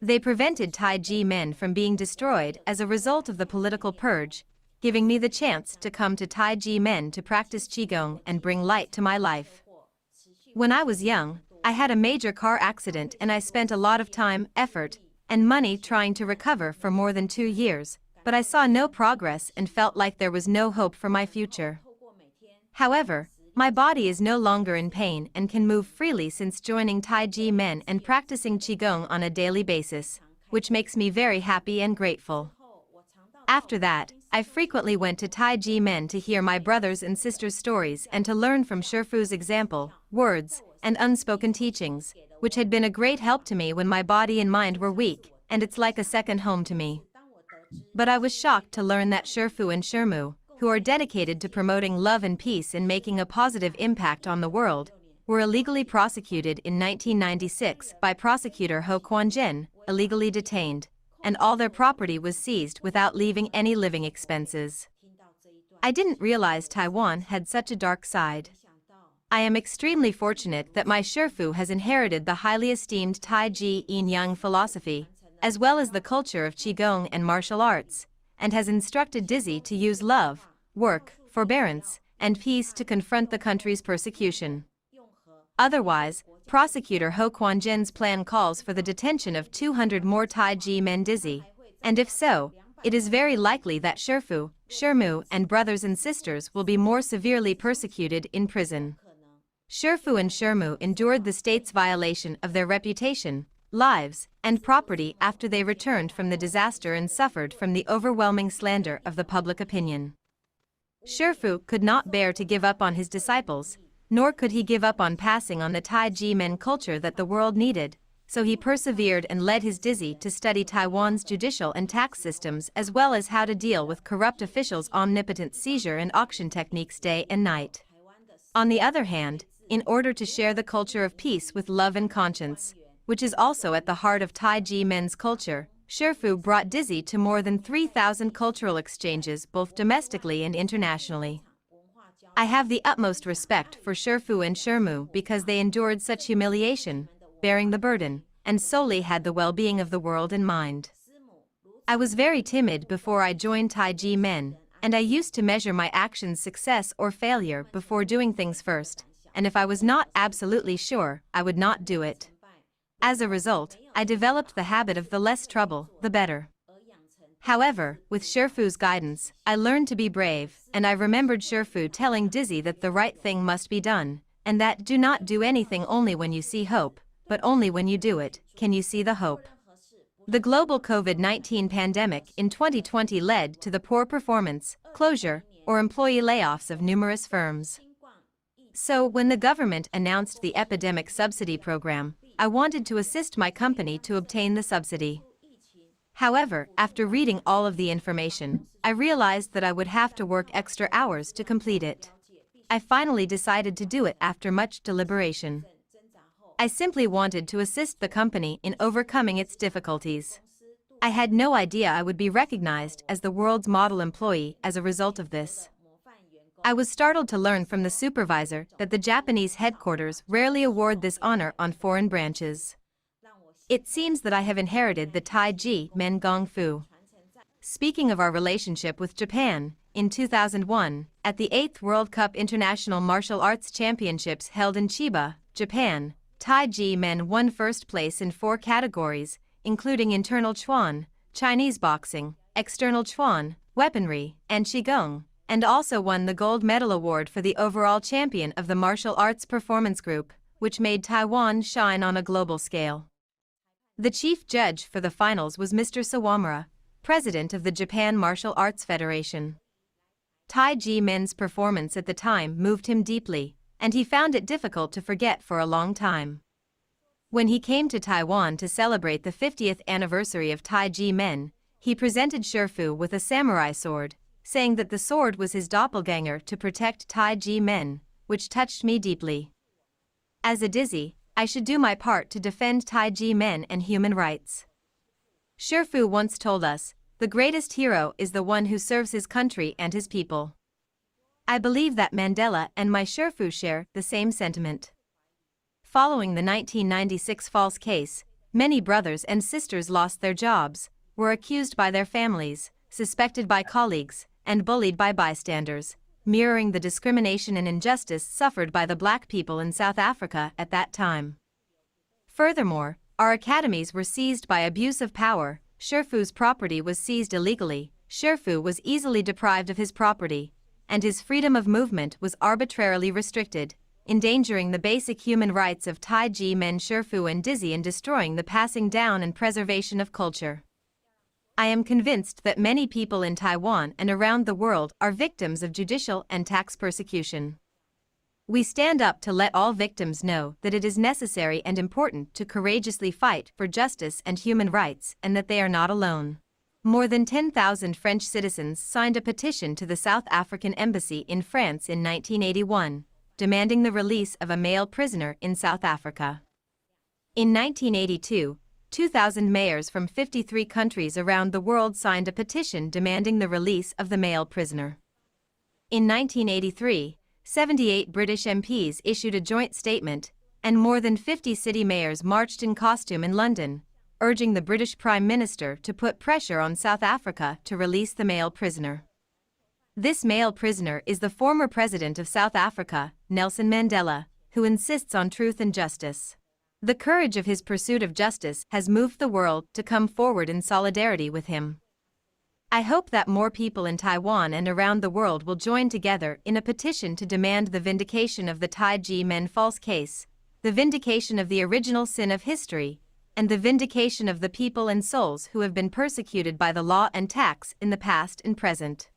They prevented Tai Ji Men from being destroyed as a result of the political purge, giving me the chance to come to Tai Ji Men to practice Qigong and bring light to my life. When I was young, I had a major car accident and I spent a lot of time, effort, and money trying to recover for more than 2 years, but I saw no progress and felt like there was no hope for my future. However, my body is no longer in pain and can move freely since joining Tai Ji Men and practicing Qigong on a daily basis, which makes me very happy and grateful. After that, I frequently went to Tai Ji Men to hear my brothers and sisters' stories and to learn from Shifu's example, words, and unspoken teachings, which had been a great help to me when my body and mind were weak, and it's like a second home to me. But I was shocked to learn that Shifu and Shirmu, who are dedicated to promoting love and peace and making a positive impact on the world, were illegally prosecuted in 1996 by prosecutor Ho Kwon-jen, illegally detained, and all their property was seized without leaving any living expenses. I didn't realize Taiwan had such a dark side. I am extremely fortunate that my Shifu has inherited the highly esteemed Tai Ji Yin Yang philosophy, as well as the culture of Qigong and martial arts, and has instructed Dizi to use love, work, forbearance, and peace to confront the country's persecution. Otherwise, prosecutor Ho Quan-jin's plan calls for the detention of 200 more Tai Ji Men Dizi, and if so, it is very likely that Shifu, Shirmu, and brothers and sisters will be more severely persecuted in prison. Shifu and Shirmu endured the state's violation of their reputation, lives, and property after they returned from the disaster and suffered from the overwhelming slander of the public opinion. Shifu could not bear to give up on his disciples, nor could he give up on passing on the Tai Ji Men culture that the world needed, so he persevered and led his Dizi to study Taiwan's judicial and tax systems as well as how to deal with corrupt officials' omnipotent seizure and auction techniques day and night. On the other hand, in order to share the culture of peace with love and conscience, which is also at the heart of Tai Ji Men's culture, Shifu brought Dizi to more than 3,000 cultural exchanges both domestically and internationally. I have the utmost respect for Shifu and Shirmu because they endured such humiliation, bearing the burden, and solely had the well-being of the world in mind. I was very timid before I joined Tai Ji Men, and I used to measure my actions' success or failure before doing things first, and if I was not absolutely sure, I would not do it. As a result, I developed the habit of the less trouble, the better. However, with Shifu's guidance, I learned to be brave, and I remembered Shifu telling Dizi that the right thing must be done, and that do not do anything only when you see hope, but only when you do it, can you see the hope. The global COVID-19 pandemic in 2020 led to the poor performance, closure, or employee layoffs of numerous firms. So, when the government announced the epidemic subsidy program, I wanted to assist my company to obtain the subsidy. However, after reading all of the information, I realized that I would have to work extra hours to complete it. I finally decided to do it after much deliberation. I simply wanted to assist the company in overcoming its difficulties. I had no idea I would be recognized as the world's model employee as a result of this. I was startled to learn from the supervisor that the Japanese headquarters rarely award this honor on foreign branches. It seems that I have inherited the Tai Ji Men Gong Fu. Speaking of our relationship with Japan, in 2001, at the 8th World Cup International Martial Arts Championships held in Chiba, Japan, Tai Ji Men won first place in 4 categories, including internal Chuan, Chinese boxing, external Chuan, weaponry, and Qigong, and also won the gold medal award for the overall champion of the martial arts performance group, which made Taiwan shine on a global scale. The chief judge for the finals was Mr. Sawamura, president of the Japan Martial Arts Federation. Tai Ji Men's performance at the time moved him deeply, and he found it difficult to forget for a long time. When he came to Taiwan to celebrate the 50th anniversary of Tai Ji Men, he presented Shifu with a samurai sword, saying that the sword was his doppelganger to protect Tai Ji Men, which touched me deeply. As a Dizi, I should do my part to defend Tai Ji Men and human rights. Shifu once told us, the greatest hero is the one who serves his country and his people. I believe that Mandela and my Shifu share the same sentiment. Following the 1996 false case, many brothers and sisters lost their jobs, were accused by their families, suspected by colleagues, and bullied by bystanders, mirroring the discrimination and injustice suffered by the black people in South Africa at that time. Furthermore, our academies were seized by abuse of power, Shifu's property was seized illegally, Shifu was easily deprived of his property, and his freedom of movement was arbitrarily restricted, endangering the basic human rights of Tai Ji Men Shifu and Dizi and destroying the passing down and preservation of culture. I am convinced that many people in Taiwan and around the world are victims of judicial and tax persecution. We stand up to let all victims know that it is necessary and important to courageously fight for justice and human rights and that they are not alone. More than 10,000 French citizens signed a petition to the South African Embassy in France in 1981, demanding the release of a male prisoner in South Africa. In 1982, 2,000 mayors from 53 countries around the world signed a petition demanding the release of the male prisoner. In 1983, 78 British MPs issued a joint statement, and more than 50 city mayors marched in costume in London, urging the British Prime Minister to put pressure on South Africa to release the male prisoner. This male prisoner is the former president of South Africa, Nelson Mandela, who insists on truth and justice. The courage of his pursuit of justice has moved the world to come forward in solidarity with him. I hope that more people in Taiwan and around the world will join together in a petition to demand the vindication of the Tai Ji Men false case, the vindication of the original sin of history, and the vindication of the people and souls who have been persecuted by the law and tax in the past and present.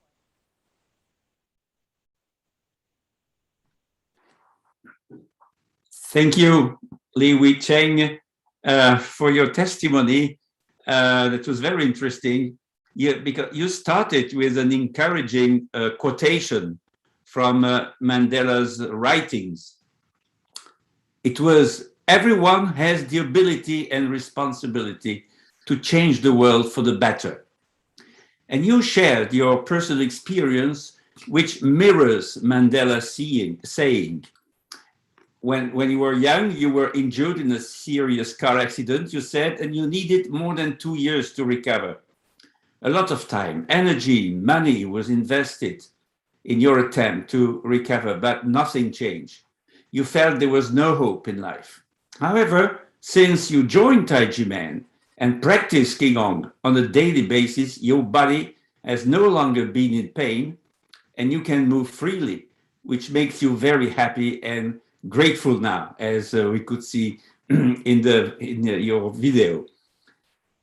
Thank you, Li-Hui Cheng, for your testimony. That was very interesting. Because you started with an encouraging quotation from Mandela's writings. It was, "Everyone has the ability and responsibility to change the world for the better." And you shared your personal experience, which mirrors Mandela's saying. When you were young, you were injured in a serious car accident, you said, and you needed more than 2 years to recover. A lot of time, energy, money was invested in your attempt to recover, but nothing changed. You felt there was no hope in life. However, since you joined Tai Ji Men and practice Qigong on a daily basis, your body has no longer been in pain and you can move freely, which makes you very happy and grateful now, as we could see in your video.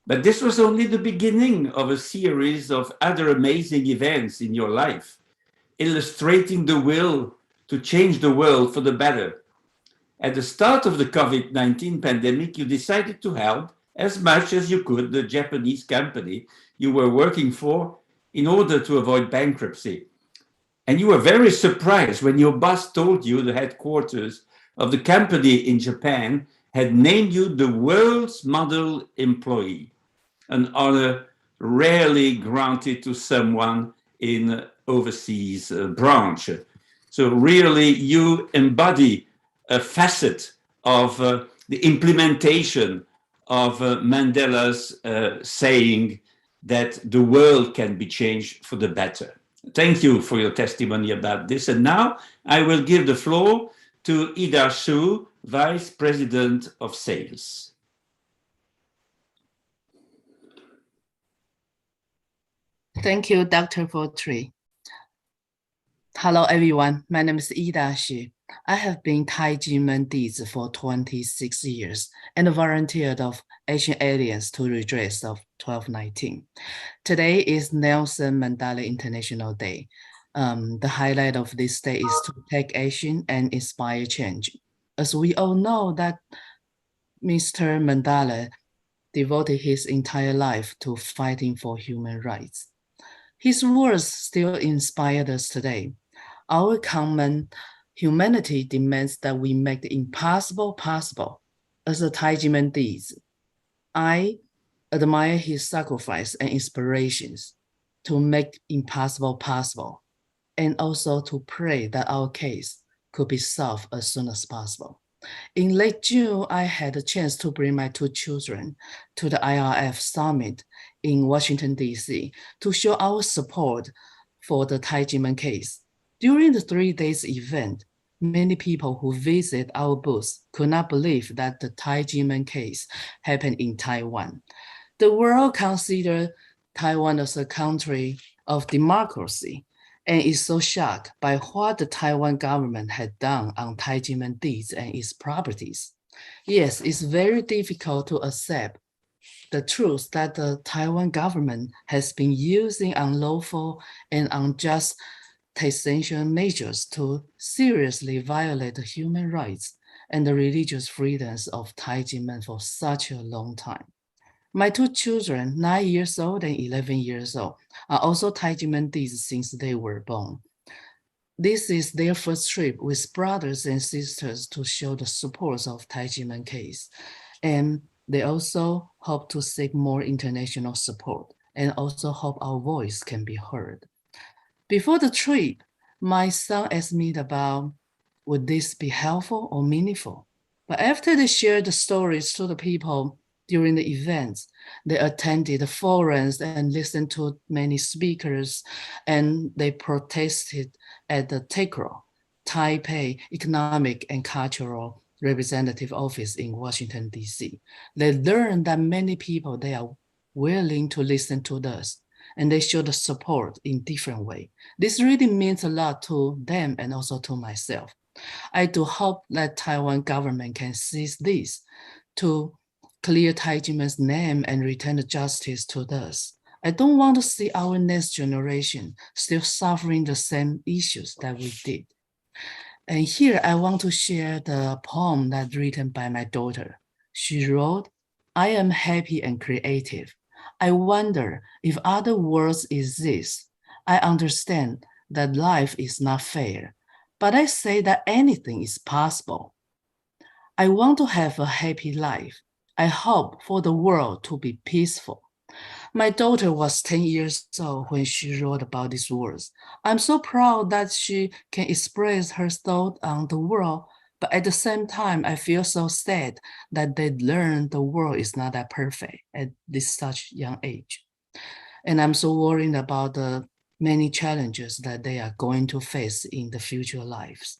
But this was only the beginning of a series of other amazing events in your life, illustrating the will to change the world for the better. At the start of the COVID-19 pandemic, you decided to help as much as you could the Japanese company you were working for in order to avoid bankruptcy. And you were very surprised when your boss told you the headquarters of the company in Japan had named you the world's model employee, an honor rarely granted to someone in overseas branch. So really you embody a facet of the implementation of Mandela's saying that the world can be changed for the better. Thank you for your testimony about this. And now I will give the floor to Ida Xu, Vice President of Sales. Thank you, Dr. Fautre. Hello, everyone. My name is Ida Xu. I have been Tai Ji Men Dizi for 26 years and volunteered of Asian Aliens to Redress of 1219. Today is Nelson Mandela International Day. The highlight of this day is to take action and inspire change. As we all know that Mr. Mandela devoted his entire life to fighting for human rights. His words still inspire us today. Our common humanity demands that we make the impossible possible. As a Tai Ji Men Dizi, I admire his sacrifice and inspirations to make impossible possible, and also to pray that our case could be solved as soon as possible. In late June, I had a chance to bring my 2 children to the IRF summit in Washington, D.C. to show our support for the Tai Ji Men case. During the 3 days event, many people who visit our booth could not believe that the Tai Ji Men case happened in Taiwan. The world considers Taiwan as a country of democracy and is so shocked by what the Taiwan government had done on Tai Ji Men Dizi and its properties. Yes, it's very difficult to accept the truth that the Taiwan government has been using unlawful and unjust taxation measures to seriously violate the human rights and the religious freedoms of Tai Ji Men for such a long time. My 2 children, 9 years old and 11 years old, are also Tai Ji Men Dizi since they were born. This is their first trip with brothers and sisters to show the support of Tai Ji Men case. And they also hope to seek more international support and also hope our voice can be heard. Before the trip, my son asked me about, would this be helpful or meaningful? But after they shared the stories to the people during the events. They attended the forums and listened to many speakers, and they protested at the TECRO, Taipei Economic and Cultural Representative Office in Washington, D.C. They learned that many people, they are willing to listen to us, and they show the support in different way. This really means a lot to them and also to myself. I do hope that Taiwan government can seize this to clear Tai Ji Men's name and return the justice to us. I don't want to see our next generation still suffering the same issues that we did. And here I want to share the poem that's written by my daughter. She wrote, "I am happy and creative. I wonder if other worlds exist. I understand that life is not fair, but I say that anything is possible. I want to have a happy life. I hope for the world to be peaceful." My daughter was 10 years old when she wrote about these words. I'm so proud that she can express her thought on the world, but at the same time, I feel so sad that they learned the world is not that perfect at this such young age. And I'm so worried about the many challenges that they are going to face in the future lives.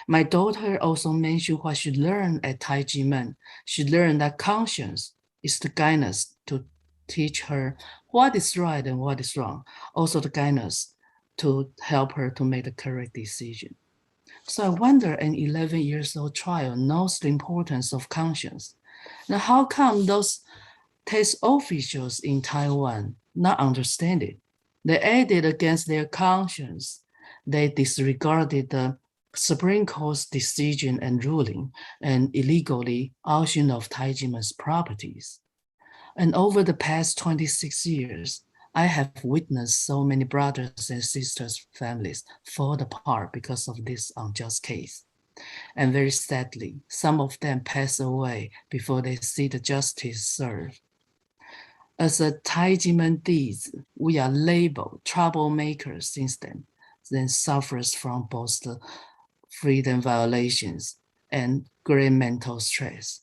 My daughter also mentioned what she learned at Tai Ji Men. She learned that conscience is the guidance to teach her what is right and what is wrong, also the guidance to help her to make the correct decision. So I wonder, an 11 years old child knows the importance of conscience. Now, how come those test officials in Taiwan not understand it? They acted against their conscience. They disregarded the Supreme Court's decision and ruling and illegally auction of Tai Ji Men's properties. And over the past 26 years, I have witnessed so many brothers and sisters' families fall apart because of this unjust case. And very sadly, some of them pass away before they see the justice served. As a Tai Ji Men Dizi, we are labeled troublemakers since then suffers from both the freedom violations and great mental stress.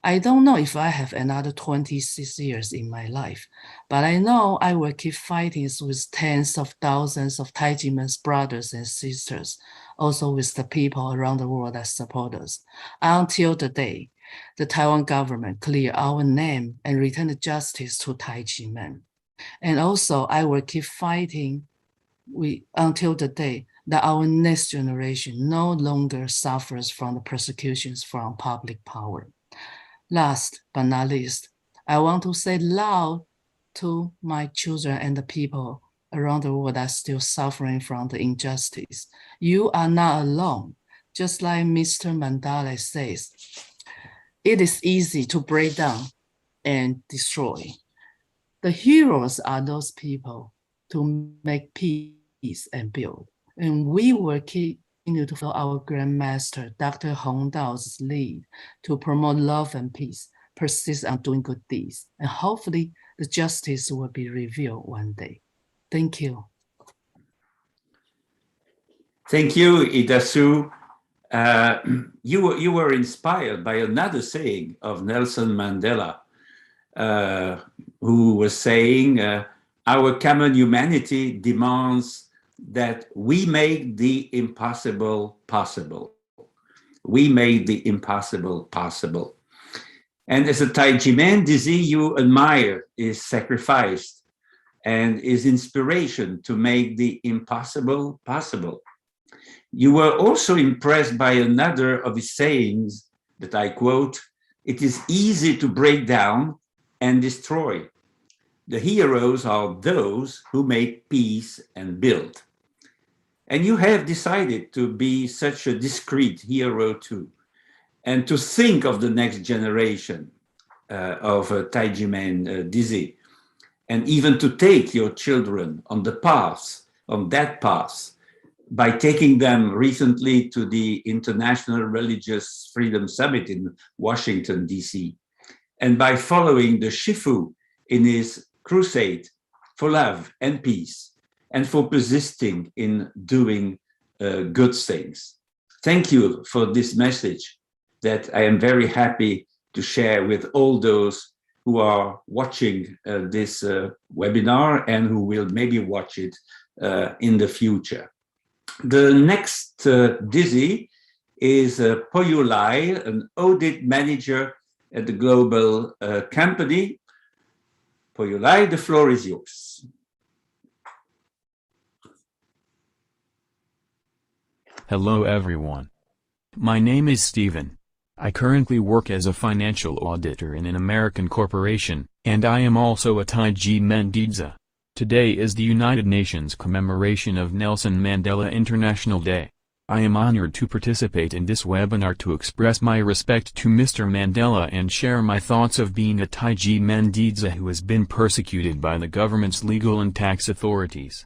I don't know if I have another 26 years in my life, but I know I will keep fighting with tens of thousands of Tai Ji Men's brothers and sisters, also with the people around the world that support us, until the day the Taiwan government clear our name and return the justice to Tai Ji Men. And also I will keep fighting until the day that our next generation no longer suffers from the persecutions from public power. Last but not least, I want to say loud to my children and the people around the world that are still suffering from the injustice. You are not alone. Just like Mr. Mandela says, it is easy to break down and destroy. The heroes are those people to make peace and build. And we will continue to follow our Grandmaster, Dr. Hong Dao's lead to promote love and peace, persist on doing good deeds, and hopefully the justice will be revealed one day. Thank you. Thank you, Idasu. You were inspired by another saying of Nelson Mandela, who was saying, our common humanity demands that we make the impossible possible. We made the impossible possible. And as a Tai Ji Men Dizi, you admire his sacrifice and his inspiration to make the impossible possible. You were also impressed by another of his sayings that I quote, "It is easy to break down and destroy. The heroes are those who make peace and build." And you have decided to be such a discreet hero too, and to think of the next generation of Tai Ji Men Dizi, and even to take your children on the path, on that path, by taking them recently to the International Religious Freedom Summit in Washington, D.C., and by following the Shifu in his crusade for love and peace, and for persisting in doing good things. Thank you for this message that I am very happy to share with all those who are watching this webinar and who will maybe watch it in the future. The next Dizi is Li-Hui, an audit manager at the global company. Li-Hui, the floor is yours. Hello everyone. My name is Steven. I currently work as a financial auditor in an American corporation, and I am also a Tai Ji Men Dizi. Today is the United Nations commemoration of Nelson Mandela International Day. I am honored to participate in this webinar to express my respect to Mr. Mandela and share my thoughts of being a Tai Ji Men Dizi who has been persecuted by the government's legal and tax authorities.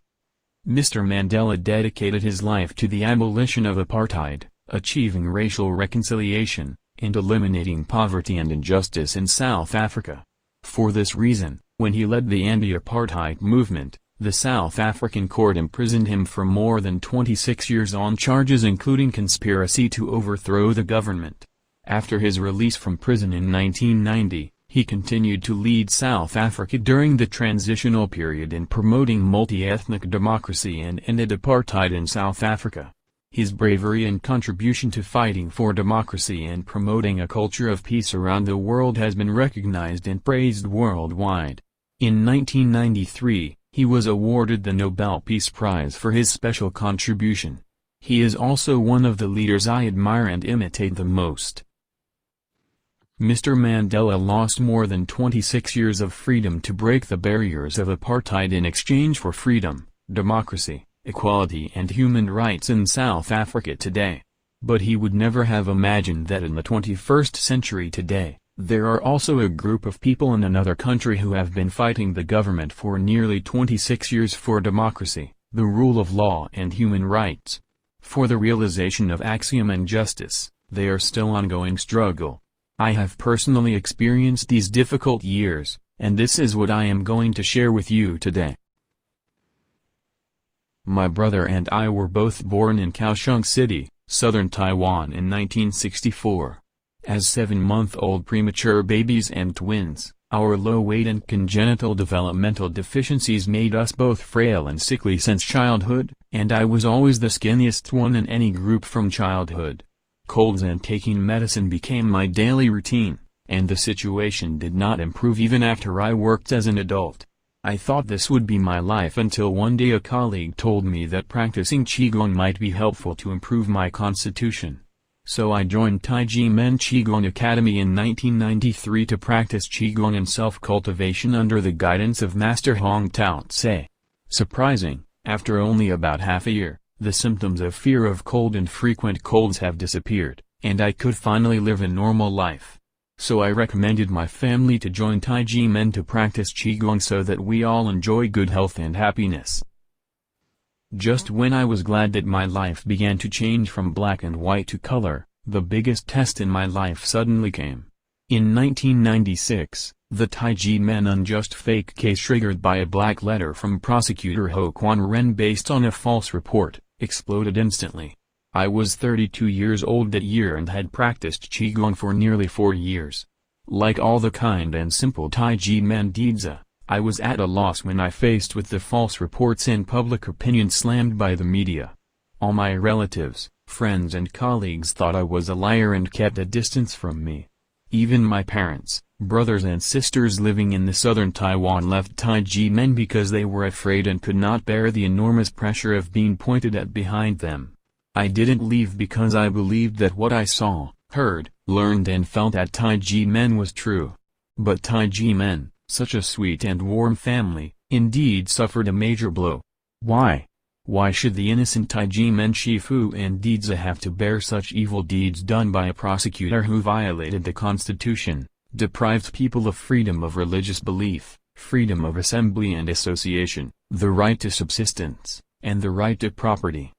Mr. Mandela dedicated his life to the abolition of apartheid, achieving racial reconciliation, and eliminating poverty and injustice in South Africa. For this reason, when he led the anti-apartheid movement, the South African court imprisoned him for more than 26 years on charges including conspiracy to overthrow the government. After his release from prison in 1990, he continued to lead South Africa during the transitional period in promoting multi-ethnic democracy and ended apartheid in South Africa. His bravery and contribution to fighting for democracy and promoting a culture of peace around the world has been recognized and praised worldwide. In 1993, he was awarded the Nobel Peace Prize for his special contribution. He is also one of the leaders I admire and imitate the most. Mr. Mandela lost more than 26 years of freedom to break the barriers of apartheid in exchange for freedom, democracy, equality and human rights in South Africa today. But he would never have imagined that in the 21st century today, there are also a group of people in another country who have been fighting the government for nearly 26 years for democracy, the rule of law and human rights. For the realization of axiom and justice, they are still ongoing struggle. I have personally experienced these difficult years, and this is what I am going to share with you today. My brother and I were both born in Kaohsiung City, southern Taiwan in 1964. As 7-month-old premature babies and twins, our low weight and congenital developmental deficiencies made us both frail and sickly since childhood, and I was always the skinniest one in any group from childhood. Colds and taking medicine became my daily routine, and the situation did not improve even after I worked as an adult. I thought this would be my life until one day a colleague told me that practicing Qigong might be helpful to improve my constitution. So I joined Tai Ji Men Qigong Academy in 1993 to practice Qigong and self-cultivation under the guidance of Master Hong Tao-Tze. Surprising, after only about half a year, the symptoms of fear of cold and frequent colds have disappeared, and I could finally live a normal life. So I recommended my family to join Tai Ji Men to practice Qigong so that we all enjoy good health and happiness. Just when I was glad that my life began to change from black and white to color, the biggest test in my life suddenly came. In 1996, the Tai Ji Men unjust fake case triggered by a black letter from prosecutor Ho Kwon-ren based on a false report, exploded instantly. I was 32 years old that year and had practiced Qigong for nearly 4 years. Like all the kind and simple Tai Ji Men Dizi, I was at a loss when I faced with the false reports and public opinion slammed by the media. All my relatives, friends and colleagues thought I was a liar and kept a distance from me. Even my parents, brothers and sisters living in the southern Taiwan left Tai Ji Men because they were afraid and could not bear the enormous pressure of being pointed at behind them. I didn't leave because I believed that what I saw, heard, learned and felt at Tai Ji Men was true. But Tai Ji Men, such a sweet and warm family, indeed suffered a major blow. Why? Why should the innocent Tai Ji Men Shifu and Dizi have to bear such evil deeds done by a prosecutor who violated the Constitution, deprived people of freedom of religious belief, freedom of assembly and association, the right to subsistence, and the right to property?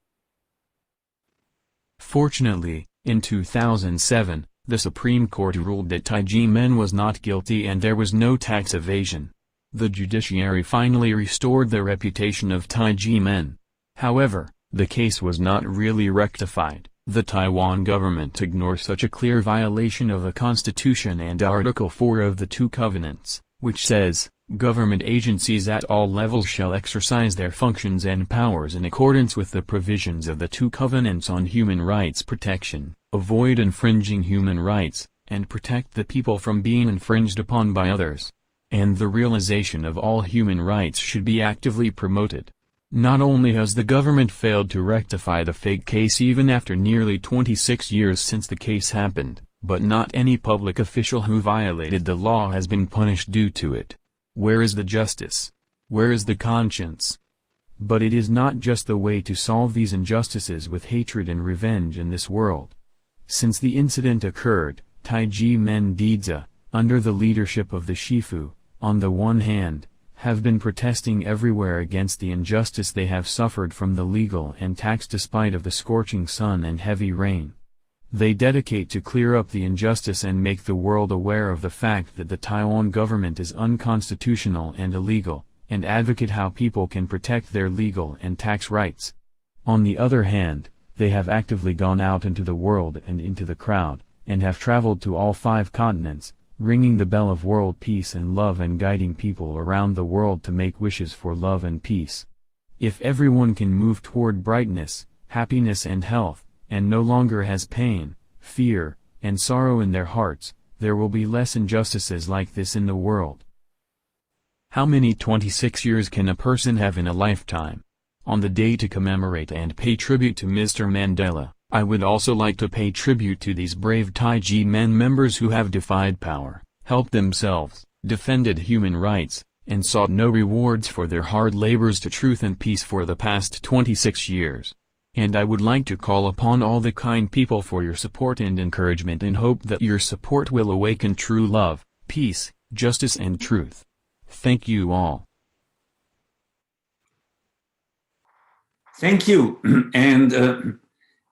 Fortunately, in 2007, the Supreme Court ruled that Tai Ji Men was not guilty and there was no tax evasion. The judiciary finally restored the reputation of Tai Ji Men. However, the case was not really rectified, The Taiwan government ignores such a clear violation of the Constitution and Article 4 of the Two Covenants, which says, "Government agencies at all levels shall exercise their functions and powers in accordance with the provisions of the Two Covenants on human rights protection, avoid infringing human rights, and protect the people from being infringed upon by others." And the realization of all human rights should be actively promoted. Not only has the government failed to rectify the fake case even after nearly 26 years since the case happened, but not any public official who violated the law has been punished due to it. Where is the justice? Where is the conscience? But it is not just the way to solve these injustices with hatred and revenge in this world. Since the incident occurred, Tai Ji Men Dizi, under the leadership of the Shifu, on the one hand, have been protesting everywhere against the injustice they have suffered from the legal and tax despite of the scorching sun and heavy rain. They dedicate to clear up the injustice and make the world aware of the fact that the Taiwan government is unconstitutional and illegal, and advocate how people can protect their legal and tax rights. On the other hand, they have actively gone out into the world and into the crowd, and have traveled to all 5 continents, ringing the bell of world peace and love and guiding people around the world to make wishes for love and peace. If everyone can move toward brightness, happiness and health, and no longer has pain, fear, and sorrow in their hearts, there will be less injustices like this in the world. How many 26 years can a person have in a lifetime? On the day to commemorate and pay tribute to Mr. Mandela, I would also like to pay tribute to these brave Tai Ji Men members who have defied power, helped themselves, defended human rights, and sought no rewards for their hard labors to truth and peace for the past 26 years. And I would like to call upon all the kind people for your support and encouragement and hope that your support will awaken true love, peace, justice and truth. Thank you all. Thank you. And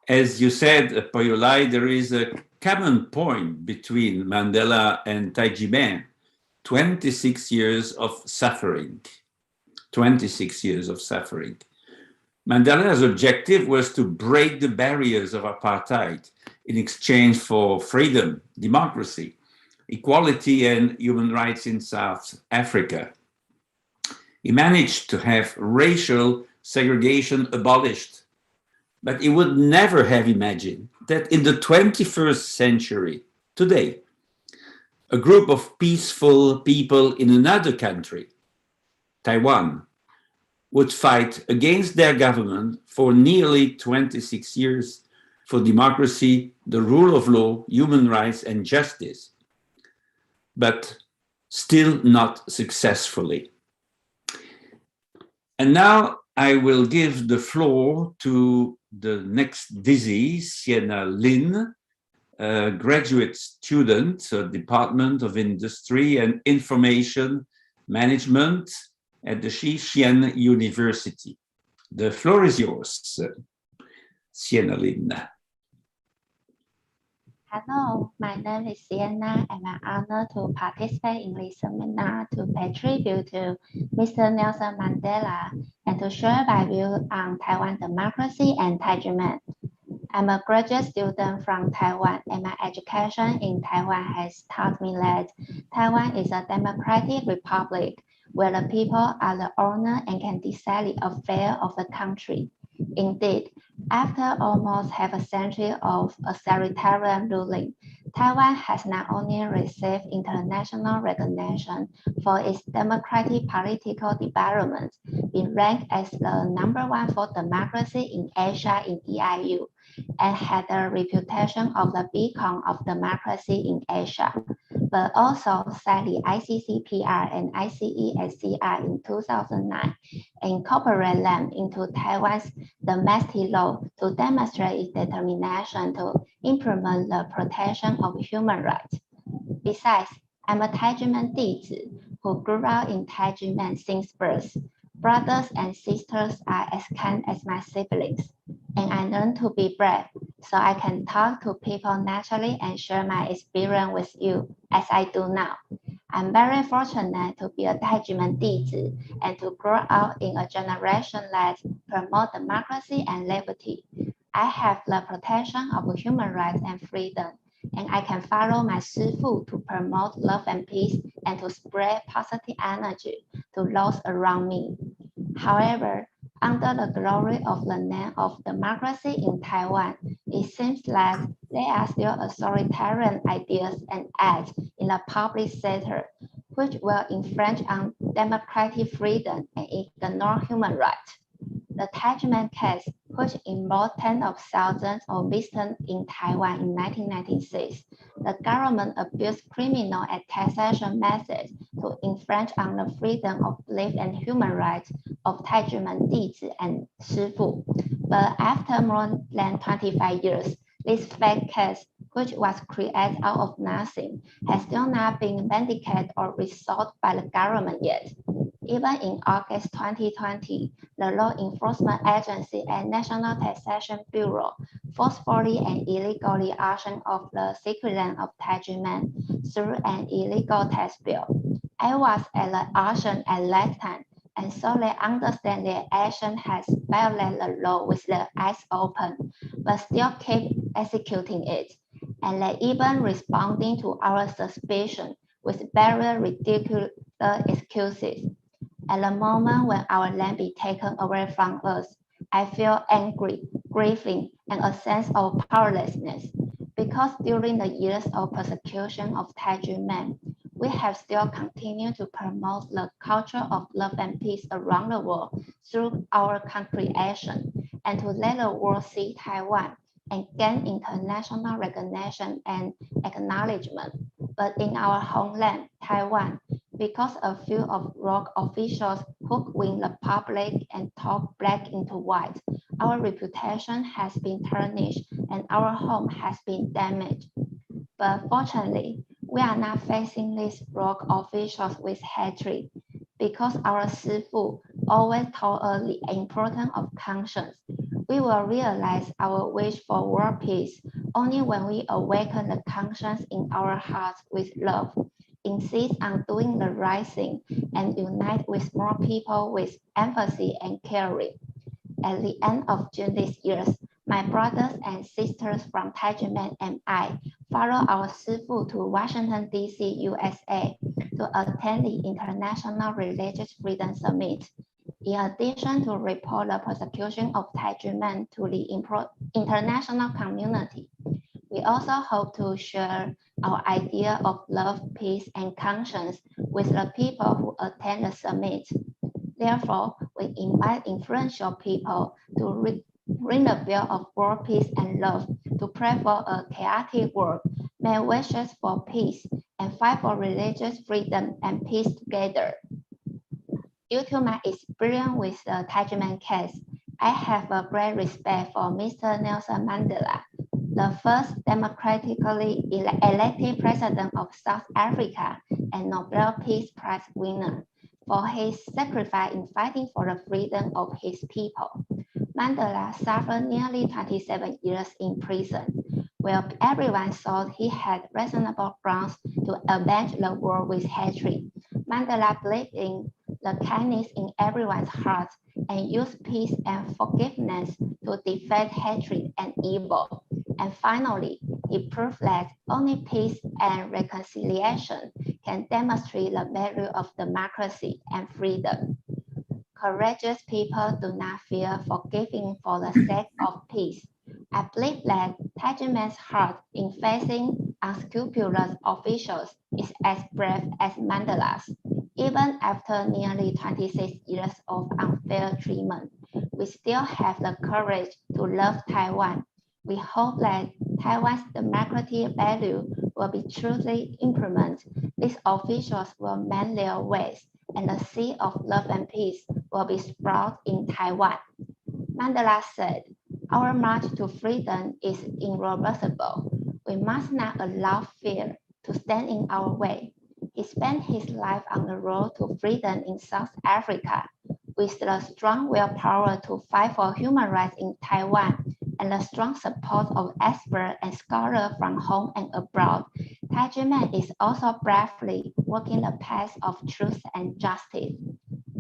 as you said, Poyolai, there is a common point between Mandela and Tai Ji Men. 26 years of suffering. 26 years of suffering. Mandela's objective was to break the barriers of apartheid in exchange for freedom, democracy, equality, and human rights in South Africa. He managed to have racial segregation abolished, but he would never have imagined that in the 21st century, today, a group of peaceful people in another country, Taiwan, would fight against their government for nearly 26 years for democracy, the rule of law, human rights, and justice, but still not successfully. And now I will give the floor to the next Dizi, Sienna Lin, a graduate student, Department of Industry and Information Management at the Chien University. The floor is yours, Sienna Lin. Hello, my name is Sienna, and I'm honored to participate in this seminar to pay tribute to Mr. Nelson Mandela and to share my view on Taiwan democracy and Tai Ji Men. I'm a graduate student from Taiwan, and my education in Taiwan has taught me that Taiwan is a democratic republic where the people are the owner and can decide the affairs of the country. Indeed, after almost half a century of authoritarian ruling, Taiwan has not only received international recognition for its democratic political development, been ranked as the #1 for democracy in Asia in EIU, and had the reputation of the beacon of democracy in Asia, but also signed the ICCPR and ICESCR in 2009, and incorporated them into Taiwan's domestic law to demonstrate its determination to implement the protection of human rights. Besides, I'm a Tai Ji Men Dizi who grew up in Tai Ji Men since birth. Brothers and sisters are as kind as my siblings, and I learned to be brave so I can talk to people naturally and share my experience with you as I do now. I'm very fortunate to be a Tai Ji Men Dizi and to grow up in a generation that promotes democracy and liberty. I have the protection of human rights and freedom, and I can follow my Shih to promote love and peace and to spread positive energy to those around me. However, under the glory of the name of democracy in Taiwan, it seems that there are still authoritarian ideas and acts in the public sector which will infringe on democratic freedom and ignore human rights. The Tai Ji Men case, which involved tens of thousands of victims in Taiwan in 1996, the government abused criminal and taxation methods to infringe on the freedom of belief and human rights of Tai Ji Men Dizi and Shih. But after more than 25 years, this fake case, which was created out of nothing, has still not been vindicated or resolved by the government yet. Even in August 2020, the Law Enforcement Agency and National Taxation Bureau forcefully and illegally auctioned off the secret land of Tai Ji Men through an illegal tax bill. I was at the auction at that time, and so they understand their action has violated the law with their eyes open, but still keep executing it. And they even responding to our suspicion with very ridiculous excuses. At the moment when our land be taken away from us, I feel angry, grieving, and a sense of powerlessness. Because during the years of persecution of Tai Ji Men, we have still continued to promote the culture of love and peace around the world through our congregation, and to let the world see Taiwan and gain international recognition and acknowledgement. But in our homeland, Taiwan, because a few of rogue officials hoodwink the public and talk black into white, our reputation has been tarnished and our home has been damaged. But fortunately, we are not facing these rogue officials with hatred, because our Shih always told us the importance of conscience. We will realize our wish for world peace only when we awaken the conscience in our hearts with love, insist on doing the right thing, and unite with more people with empathy and caring. At the end of June this year, my brothers and sisters from Tai Ji Men and I follow our Shih to Washington, D.C., USA to attend the International Religious Freedom Summit. In addition to report the persecution of Tai Ji Men to the international community, we also hope to share our idea of love, peace, and conscience with the people who attend the summit. Therefore, we invite influential people to ring the bell of world peace and love, to pray for a chaotic world, make wishes for peace, and fight for religious freedom and peace together. Due to my experience with the Tai Ji Men case, I have a great respect for Mr. Nelson Mandela, the first democratically elected president of South Africa and Nobel Peace Prize winner, for his sacrifice in fighting for the freedom of his people. Mandela suffered nearly 27 years in prison, where everyone thought he had reasonable grounds to avenge the world with hatred. Mandela believed in the kindness in everyone's heart and used peace and forgiveness to defeat hatred and evil. And finally, he proved that only peace and reconciliation can demonstrate the value of democracy and freedom. Courageous people do not fear forgiving for the sake of peace. I believe that Tai Ji Men's heart in facing unscrupulous officials is as brave as Mandela's. Even after nearly 26 years of unfair treatment, we still have the courage to love Taiwan. We hope that Taiwan's democratic value will be truly implemented. These officials will mend their ways, and the seed of love and peace will be sprouted in Taiwan. Mandela said, "Our march to freedom is irreversible. We must not allow fear to stand in our way." He spent his life on the road to freedom in South Africa. With the strong willpower to fight for human rights in Taiwan and the strong support of experts and scholars from home and abroad, Tai Ji Men is also bravely walking the path of truth and justice.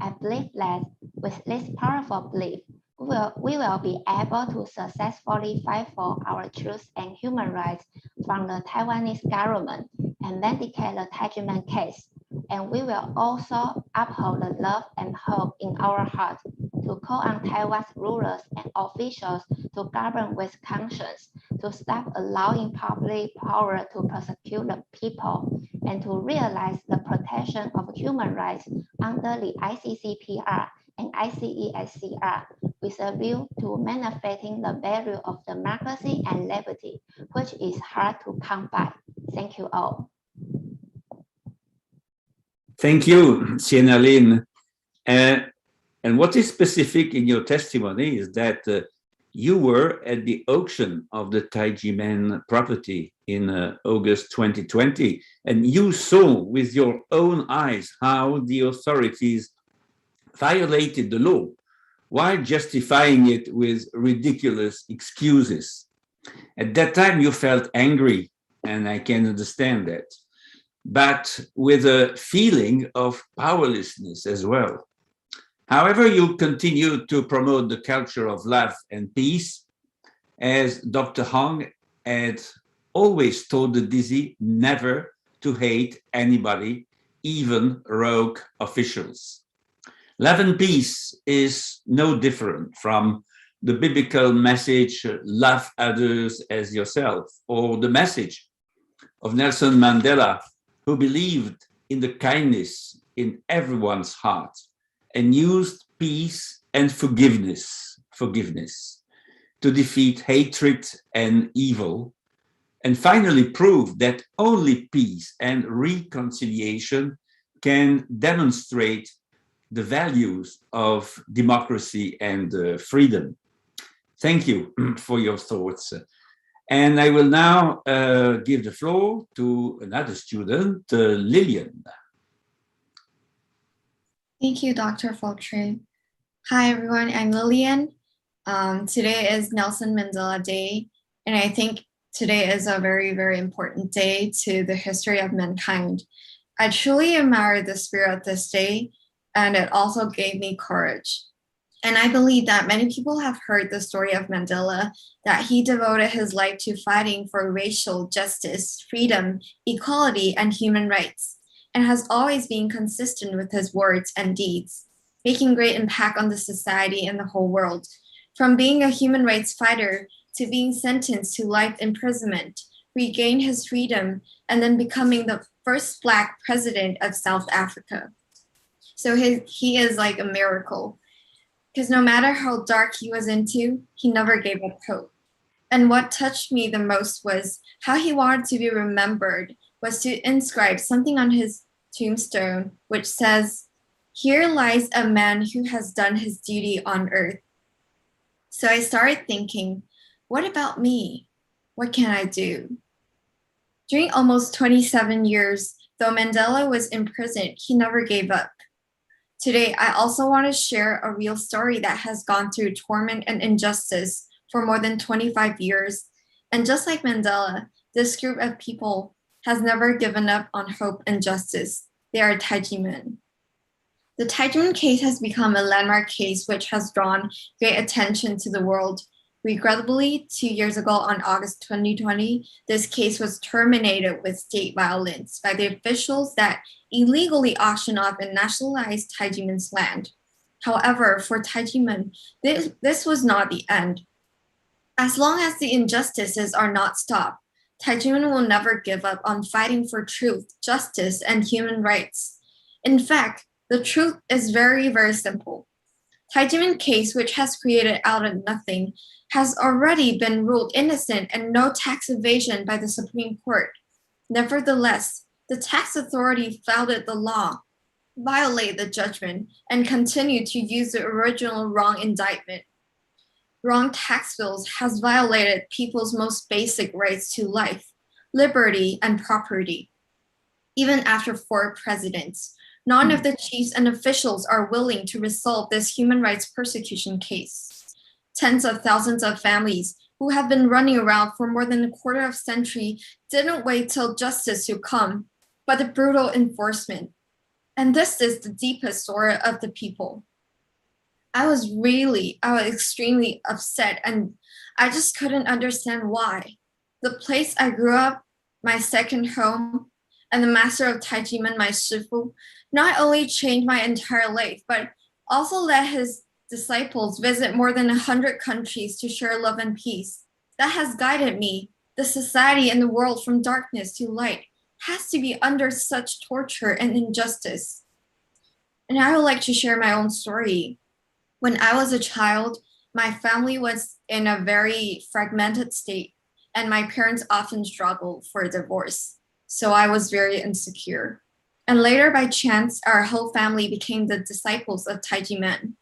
I believe that with this powerful belief, we will be able to successfully fight for our truth and human rights from the Taiwanese government and vindicate the Tai Ji Men case. And we will also uphold the love and hope in our heart to call on Taiwan's rulers and officials to govern with conscience, to stop allowing public power to persecute the people, and to realize the protection of human rights under the ICCPR and ICESCR with a view to manifesting the value of democracy and liberty, which is hard to come by. Thank you all. Thank you, Sienna Lin. And what is specific in your testimony is that you were at the auction of the Tai Ji Men property in August 2020, and you saw with your own eyes how the authorities violated the law while justifying it with ridiculous excuses. At that time, you felt angry, and I can understand that, but with a feeling of powerlessness as well. However, you continue to promote the culture of love and peace, as Dr. Hong had always told the Dizi never to hate anybody, even rogue officials. Love and peace is no different from the biblical message, love others as yourself, or the message of Nelson Mandela, who believed in the kindness in everyone's heart and used peace and forgiveness to defeat hatred and evil, and finally prove that only peace and reconciliation can demonstrate the values of democracy and freedom. Thank you for your thoughts. And I will now give the floor to another student, Lillian. Thank you, Dr. Fautre. Hi, everyone. I'm Lillian. Today is Nelson Mandela Day, and I think today is a very, very important day to the history of mankind. I truly admire the spirit of this day, and it also gave me courage. And I believe that many people have heard the story of Mandela, that he devoted his life to fighting for racial justice, freedom, equality, and human rights, and has always been consistent with his words and deeds, making great impact on the society and the whole world. From being a human rights fighter to being sentenced to life imprisonment, regained his freedom, and then becoming the first Black president of South Africa. So he is like a miracle, because no matter how dark he was into, he never gave up hope. And what touched me the most was how he wanted to be remembered was to inscribe something on his tombstone, which says, "Here lies a man who has done his duty on earth." So I started thinking, what about me? What can I do? During almost 27 years, though Mandela was imprisoned, he never gave up. Today, I also want to share a real story that has gone through torment and injustice for more than 25 years. And just like Mandela, this group of people has never given up on hope and justice. They are Tai Ji Men. The Tai Ji Men case has become a landmark case which has drawn great attention to the world. Regrettably, 2 years ago on August 2020, this case was terminated with state violence by the officials that illegally auctioned off and nationalized Tai Ji Men's land. However, for Tai Ji Men, this was not the end. As long as the injustices are not stopped, Tai Ji Men will never give up on fighting for truth, justice, and human rights. In fact, the truth is very, very simple. Tai Ji Men case, which has created out of nothing, has already been ruled innocent and no tax evasion by the Supreme Court. Nevertheless, the tax authority flouted the law, violated the judgment, and continued to use the original wrong indictment. Wrong tax bills has violated people's most basic rights to life, liberty, and property. Even after 4 presidents, none of the chiefs and officials are willing to resolve this human rights persecution case. Tens of thousands of families who have been running around for more than a quarter of a century didn't wait till justice to come, but the brutal enforcement. And this is the deepest sorrow of the people. I was extremely upset, and I just couldn't understand why. The place I grew up, my second home, and the master of Tai Ji Men, my Shifu, not only changed my entire life, but also let his disciples visit more than 100 countries to share love and peace. That has guided me. The society and the world from darkness to light has to be under such torture and injustice. And I would like to share my own story. When I was a child, my family was in a very fragmented state, and my parents often struggled for a divorce. So I was very insecure. And later, by chance, our whole family became the disciples of Tai Ji Men.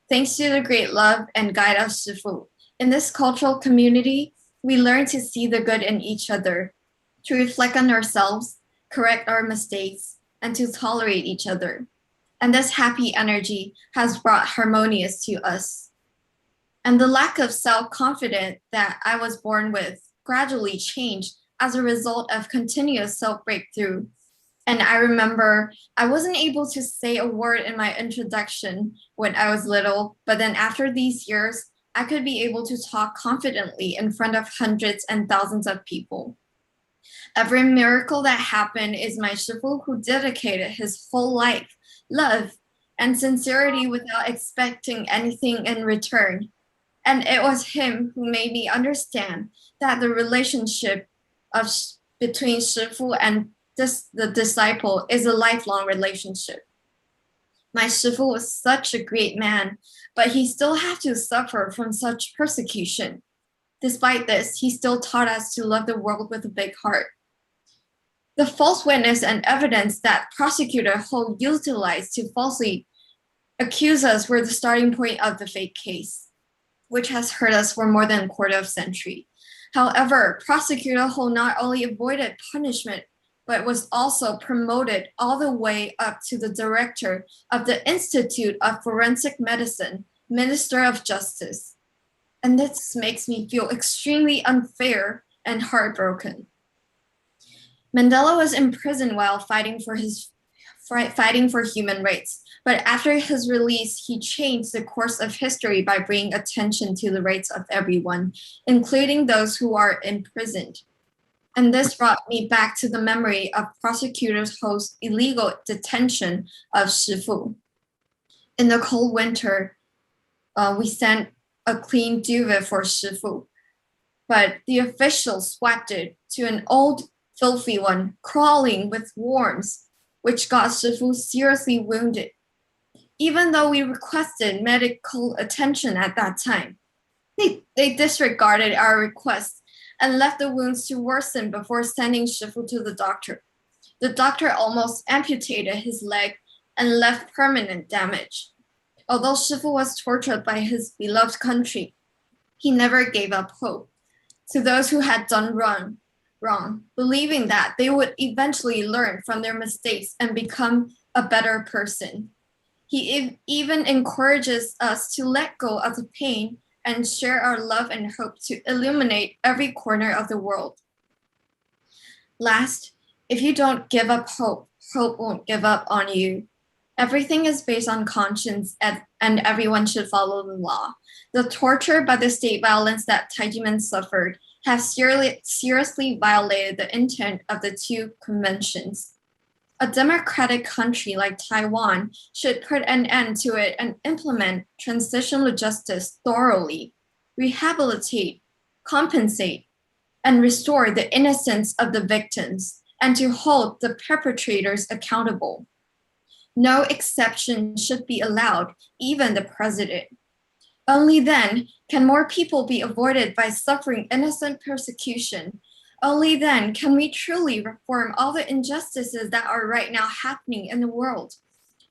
Thanks to the great love and guide of Shifu, in this cultural community, we learn to see the good in each other, to reflect on ourselves, correct our mistakes, and to tolerate each other. And this happy energy has brought harmonious to us. And the lack of self-confidence that I was born with gradually changed as a result of continuous self-breakthrough. And I remember I wasn't able to say a word in my introduction when I was little, but then after these years, I could be able to talk confidently in front of hundreds and thousands of people. Every miracle that happened is my Shifu who dedicated his whole life, love, and sincerity without expecting anything in return. And it was him who made me understand that the relationship between Shifu and the disciple is a lifelong relationship. My Shifu was such a great man, but he still had to suffer from such persecution. Despite this, he still taught us to love the world with a big heart. The false witness and evidence that prosecutor Ho utilized to falsely accuse us were the starting point of the fake case, which has hurt us for more than a quarter of a century. However, prosecutor Ho not only avoided punishment, but was also promoted all the way up to the director of the Institute of Forensic Medicine, Minister of Justice. And this makes me feel extremely unfair and heartbroken. Mandela was in prison while fighting for human rights, but after his release, he changed the course of history by bringing attention to the rights of everyone, including those who are imprisoned. And this brought me back to the memory of prosecutors Ho's illegal detention of Shifu. In the cold winter, we sent a clean duvet for Shifu, but the officials swapped it to an old, filthy one, crawling with worms, which got Shifu seriously wounded. Even though we requested medical attention at that time, they disregarded our request and left the wounds to worsen before sending Shifu to the doctor. The doctor almost amputated his leg and left permanent damage. Although Shifu was tortured by his beloved country, he never gave up hope. To those who had done wrong, believing that they would eventually learn from their mistakes and become a better person. He even encourages us to let go of the pain and share our love and hope to illuminate every corner of the world. Last, if you don't give up hope, hope won't give up on you. Everything is based on conscience and everyone should follow the law. The torture by the state violence that Tai Ji Men suffered have seriously violated the intent of the two conventions. A democratic country like Taiwan should put an end to it and implement transitional justice thoroughly, rehabilitate, compensate, and restore the innocence of the victims, and to hold the perpetrators accountable. No exception should be allowed, even the president. Only then can more people be avoided by suffering innocent persecution. Only then can we truly reform all the injustices that are right now happening in the world.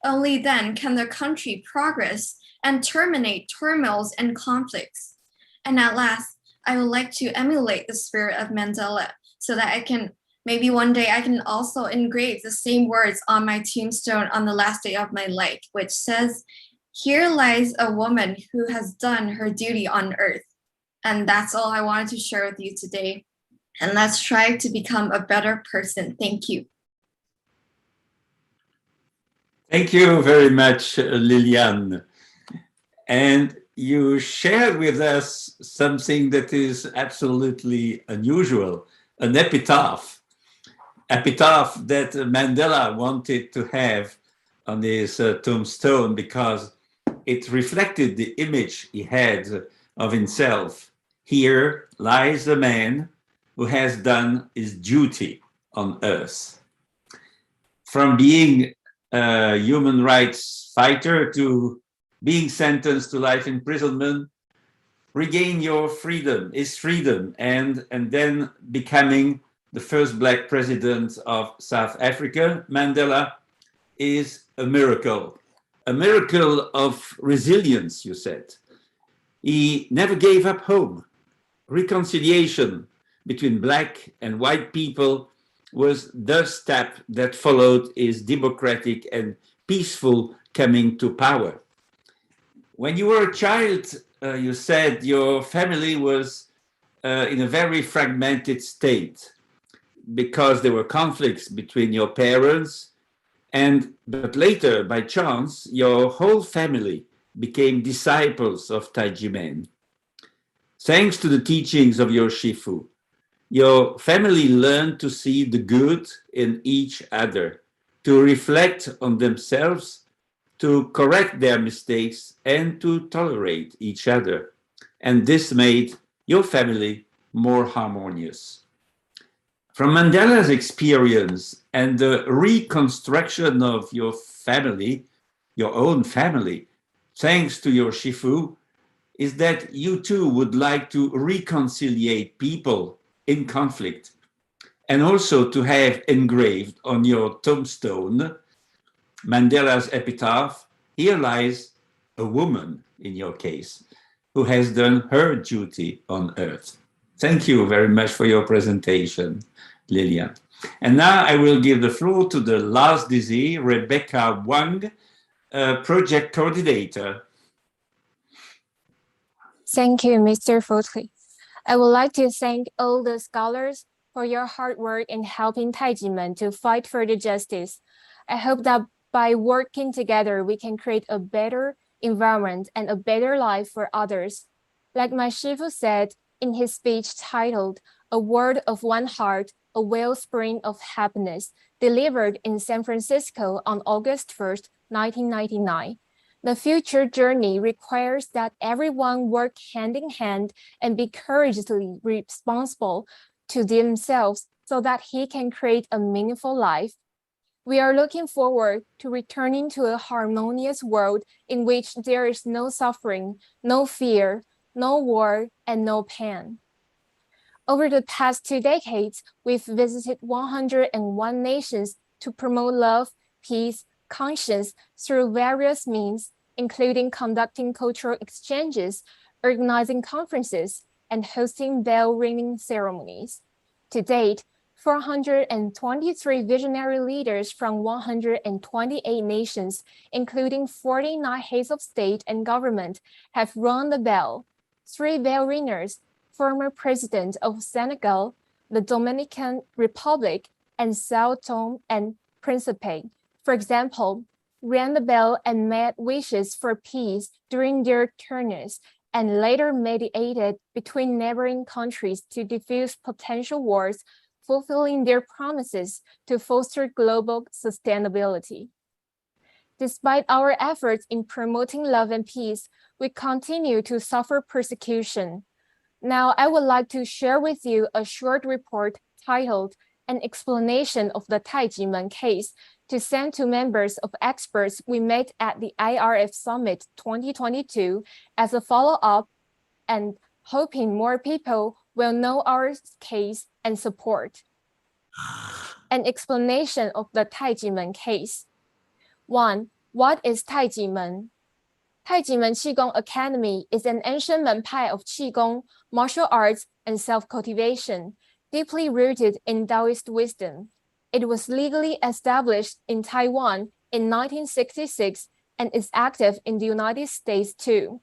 Only then can the country progress and terminate turmoils and conflicts. And at last, I would like to emulate the spirit of Mandela so that maybe one day I can also engrave the same words on my tombstone on the last day of my life, which says, "Here lies a woman who has done her duty on earth." And that's all I wanted to share with you today. And let's try to become a better person. Thank you. Thank you very much, Lillian. And you shared with us something that is absolutely unusual, an epitaph that Mandela wanted to have on his tombstone because it reflected the image he had of himself. Here lies a man who has done his duty on earth. From being a human rights fighter to being sentenced to life imprisonment, regain your freedom, his freedom, and then becoming the first Black president of South Africa, Mandela, is a miracle of resilience, you said. He never gave up hope. Reconciliation between Black and white people was the step that followed his democratic and peaceful coming to power. When you were a child, you said your family was in a very fragmented state because there were conflicts between your parents, but later, by chance, your whole family became disciples of Tai Ji Men. Thanks to the teachings of your Shifu, your family learned to see the good in each other, to reflect on themselves, to correct their mistakes, and to tolerate each other. And this made your family more harmonious. From Mandela's experience and the reconstruction of your family, your own family, thanks to your Shifu, is that you too would like to reconcile people in conflict, and also to have engraved on your tombstone Mandela's epitaph, here lies a woman, in your case, who has done her duty on earth. Thank you very much for your presentation, Lillian. And now I will give the floor to the last Dizi, Rebecca Wang, project coordinator. Thank you, Mr. Fautre. I would like to thank all the scholars for your hard work in helping Tai Ji Men to fight for the justice. I hope that by working together, we can create a better environment and a better life for others. Like my Shifu said in his speech titled, "A Word of One Heart, a Wellspring of Happiness," delivered in San Francisco on August 1st, 1999. The future journey requires that everyone work hand in hand and be courageously responsible to themselves so that he can create a meaningful life. We are looking forward to returning to a harmonious world in which there is no suffering, no fear, no war, and no pain. Over the past 2 decades, we've visited 101 nations to promote love, peace, conscience through various means, including conducting cultural exchanges, organizing conferences, and hosting bell-ringing ceremonies. To date, 423 visionary leaders from 128 nations, including 49 heads of state and government, have rung the bell. 3 bell ringers, former president of Senegal, the Dominican Republic, and São Tomé and Príncipe, for example, rang the bell and made wishes for peace during their tours, and later mediated between neighboring countries to defuse potential wars, fulfilling their promises to foster global sustainability. Despite our efforts in promoting love and peace, we continue to suffer persecution. Now, I would like to share with you a short report titled "An Explanation of the Tai Ji Men Case" to send to members of experts we met at the IRF Summit 2022 as a follow-up and hoping more people will know our case and support. An explanation of the Tai Ji Men case. 1. What is Tai Ji Men? Tai Ji Men Qigong Academy is an ancient Menpai of Qigong, martial arts, and self-cultivation, deeply rooted in Taoist wisdom. It was legally established in Taiwan in 1966 and is active in the United States too.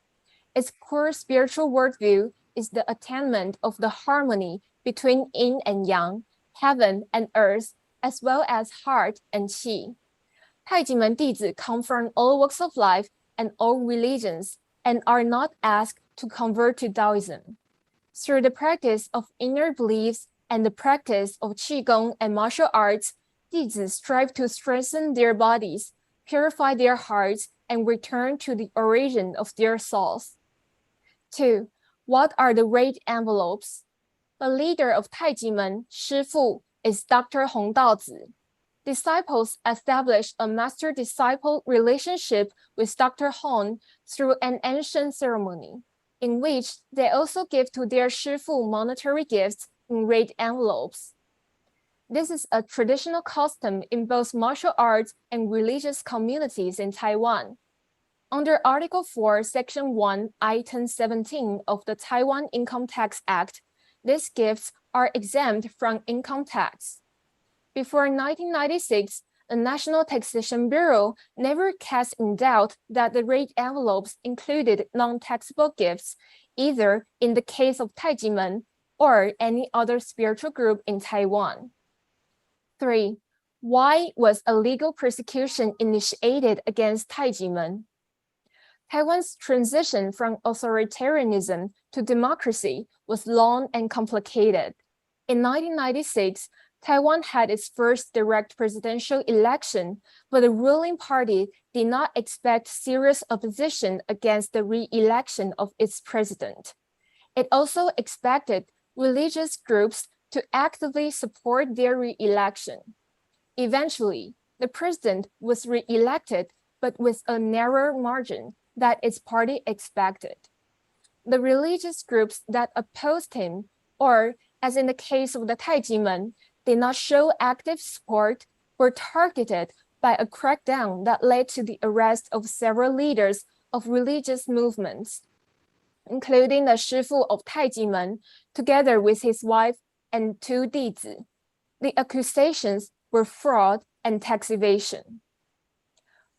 Its core spiritual worldview is the attainment of the harmony between yin and yang, heaven and earth, as well as heart and qi. Tai Ji Men Dizi come from all walks of life and all religions. and are not asked to convert to Taoism. Through the practice of inner beliefs and the practice of Qigong and martial arts, Dizi strive to strengthen their bodies, purify their hearts, and return to the origin of their souls. 2. What are the rate envelopes? The leader of Tai Ji Men, Shih, is Dr. Tao-Tze. Disciples establish a master-disciple relationship with Dr. Hong through an ancient ceremony, in which they also give to their Shih monetary gifts in rate envelopes. This is a traditional custom in both martial arts and religious communities in Taiwan. Under Article 4, Section 1, Item 17 of the Taiwan Income Tax Act, these gifts are exempt from income tax. Before 1996, the National Taxation Bureau never cast in doubt that the rate envelopes included non-taxable gifts, either in the case of Tai Ji Men or any other spiritual group in Taiwan. 3. Why was a legal persecution initiated against Tai Ji Men? Taiwan's transition from authoritarianism to democracy was long and complicated. In 1996, Taiwan had its first direct presidential election, but the ruling party did not expect serious opposition against the re-election of its president. It also expected religious groups to actively support their re-election. Eventually, the president was re-elected, but with a narrower margin that its party expected. The religious groups that opposed him, or as in the case of the Tai Ji Men, did not show active support, were targeted by a crackdown that led to the arrest of several leaders of religious movements, including the Shih of Tai Ji Men, together with his wife and 2 Dizi. The accusations were fraud and tax evasion.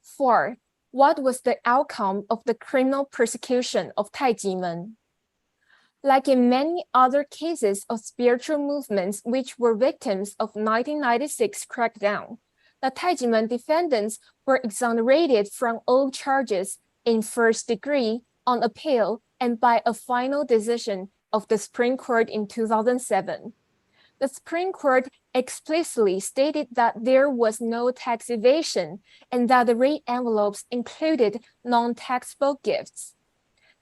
4. What was the outcome of the criminal persecution of Tai Ji Men? Like in many other cases of spiritual movements which were victims of 1996 crackdown, the Tai Ji Men defendants were exonerated from all charges in first degree, on appeal, and by a final decision of the Supreme Court in 2007. The Supreme Court explicitly stated that there was no tax evasion and that the rate envelopes included non-taxable gifts.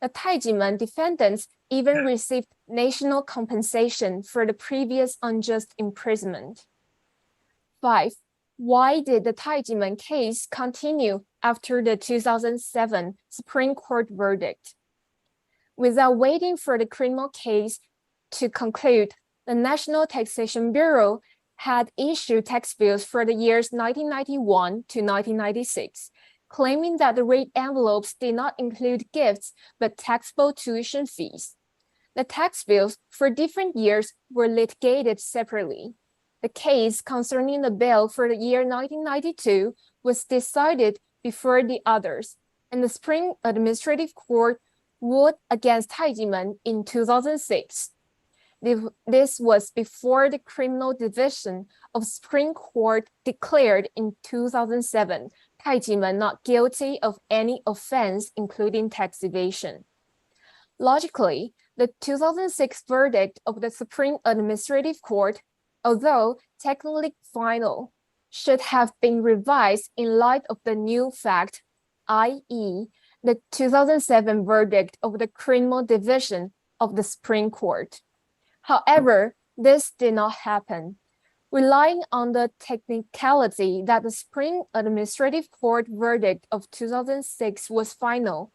The Tai Ji Men defendants even received national compensation for the previous unjust imprisonment. 5. Why did the Tai Ji Men case continue after the 2007 Supreme Court verdict? Without waiting for the criminal case to conclude, the National Taxation Bureau had issued tax bills for the years 1991 to 1996, claiming that the rate envelopes did not include gifts but taxable tuition fees. The tax bills for different years were litigated separately. The case concerning the bill for the year 1992 was decided before the others, and the Supreme Administrative Court ruled against Tai Ji Men in 2006. This was before the criminal division of Supreme Court declared in 2007 Tai Ji Men not guilty of any offense, including tax evasion. Logically, the 2006 verdict of the Supreme Administrative Court, although technically final, should have been revised in light of the new fact, i.e., the 2007 verdict of the criminal division of the Supreme Court. However, this did not happen. Relying on the technicality that the Supreme Administrative Court verdict of 2006 was final,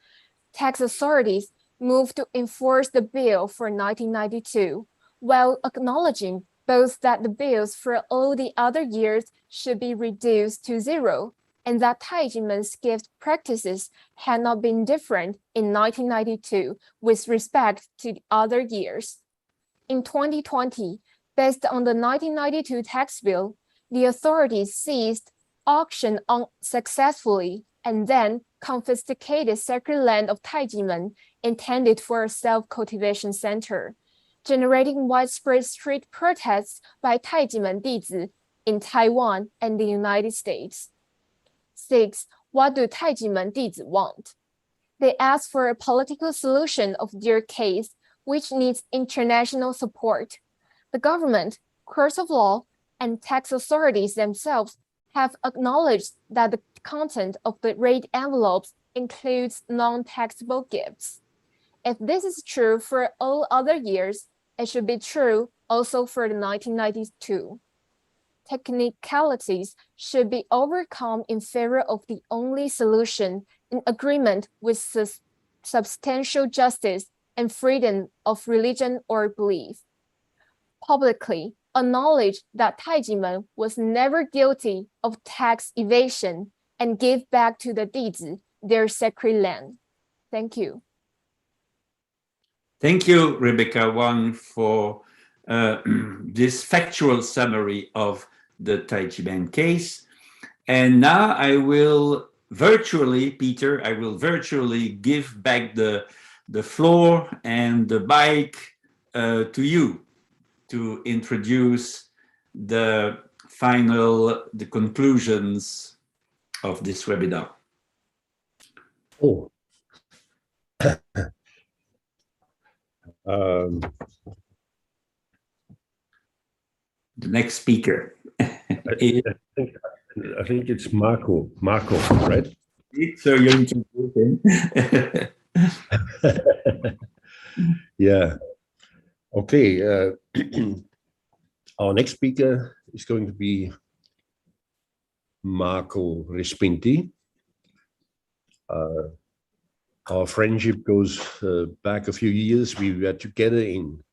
tax authorities moved to enforce the bill for 1992, while acknowledging both that the bills for all the other years should be reduced to 0, and that Tai Ji Men's gift practices had not been different in 1992 with respect to the other years. In 2020, based on the 1992 tax bill, the authorities seized, auctioned unsuccessfully, and then confiscated sacred land of Tai Ji Men intended for a self-cultivation center, generating widespread street protests by Tai Ji Men Dizi in Taiwan and the United States. 6. What do Tai Ji Men Dizi want? They ask for a political solution of their case, which needs international support. The government, courts of law, and tax authorities themselves have acknowledged that the content of the raid envelopes includes non-taxable gifts. If this is true for all other years, it should be true also for the 1992. Technicalities should be overcome in favor of the only solution in agreement with substantial justice and freedom of religion or belief. Publicly acknowledge that Tai Ji Men was never guilty of tax evasion and give back to the Dizi their sacred land. Thank you. Thank you, Rebecca Wang, for this factual summary of the Tai Ji Men case. And now I will virtually, Peter, I will virtually give back the floor and the mic to you to introduce the conclusions of this webinar. Oh. The next speaker. I think it's Marco, right? So you're introducing. Yeah. Okay. Our next speaker is going to be Marco Respiniti. Our friendship goes back a few years. We were together in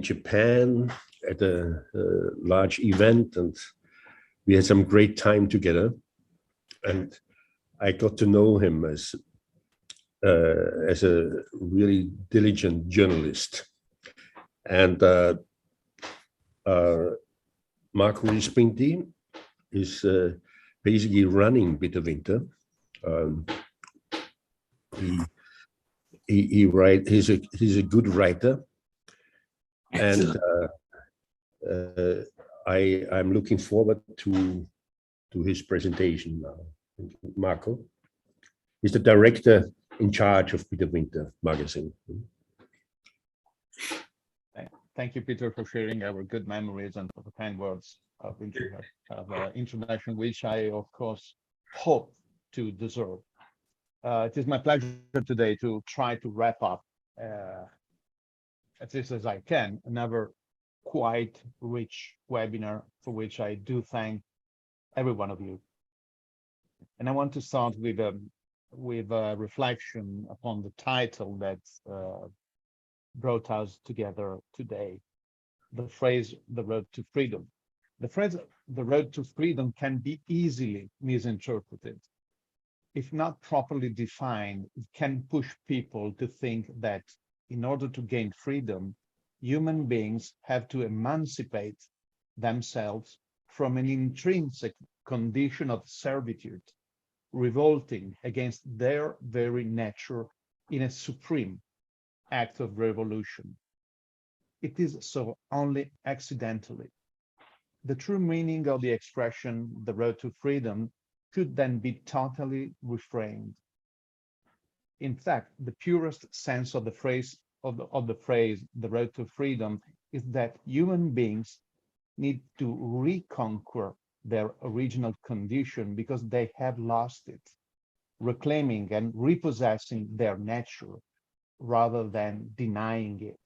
Japan at a large event, and we had some great time together. And I got to know him as a really diligent journalist. And Marco Respiniti is basically running Video-Unbreakable. He's a good writer. And I'm looking forward to his presentation now. Marco is the director in charge of Video-Unbreakable magazine. Thank you, Peter, for sharing our good memories and for the kind words of introduction, which I, of course, hope to deserve. It is my pleasure today to try to wrap up, at least as I can, another quite rich webinar for which I do thank every one of you. And I want to start with a reflection upon the title that brought us together today. The phrase, the road to freedom. The phrase, the road to freedom, can be easily misinterpreted. If not properly defined, it can push people to think that in order to gain freedom, human beings have to emancipate themselves from an intrinsic condition of servitude, revolting against their very nature in a supreme act of revolution. It is so only accidentally. The true meaning of the expression, the road to freedom, could then be totally reframed. In fact, the purest sense of the phrase, the road to freedom, is that human beings need to reconquer their original condition because they have lost it, reclaiming and repossessing their nature rather than denying it.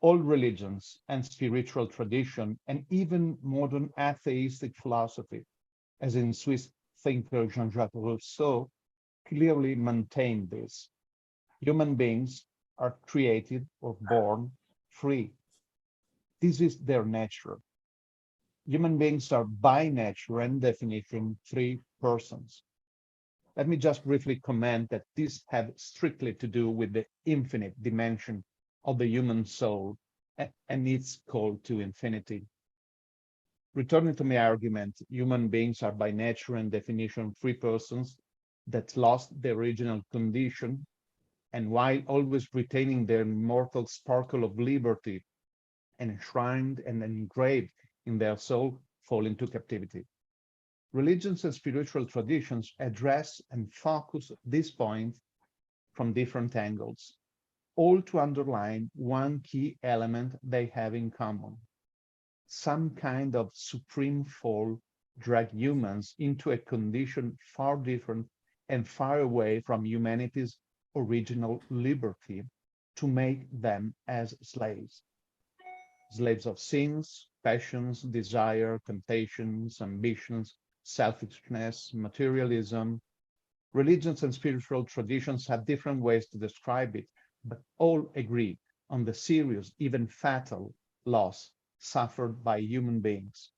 All religions and spiritual tradition, and even modern atheistic philosophy, as in Swiss thinker Jean-Jacques Rousseau, clearly maintain this. Human beings are created or born free. This is their nature. Human beings are by nature and definition free persons. Let me just briefly comment that this has strictly to do with the infinite dimension of the human soul and its call to infinity. Returning to my argument, human beings are by nature and definition free persons that lost their original condition, and while always retaining their immortal sparkle of liberty, enshrined and engraved in their soul, fall into captivity. religions and spiritual traditions address and focus this point from different angles, all to underline one key element they have in common. Some kind of supreme fall dragged humans into a condition far different and far away from humanity's original liberty to make them as slaves. Slaves of sins, passions, desire, temptations, ambitions, selfishness, materialism. Religions and spiritual traditions have different ways to describe it, but all agree on the serious, even fatal loss suffered by human beings.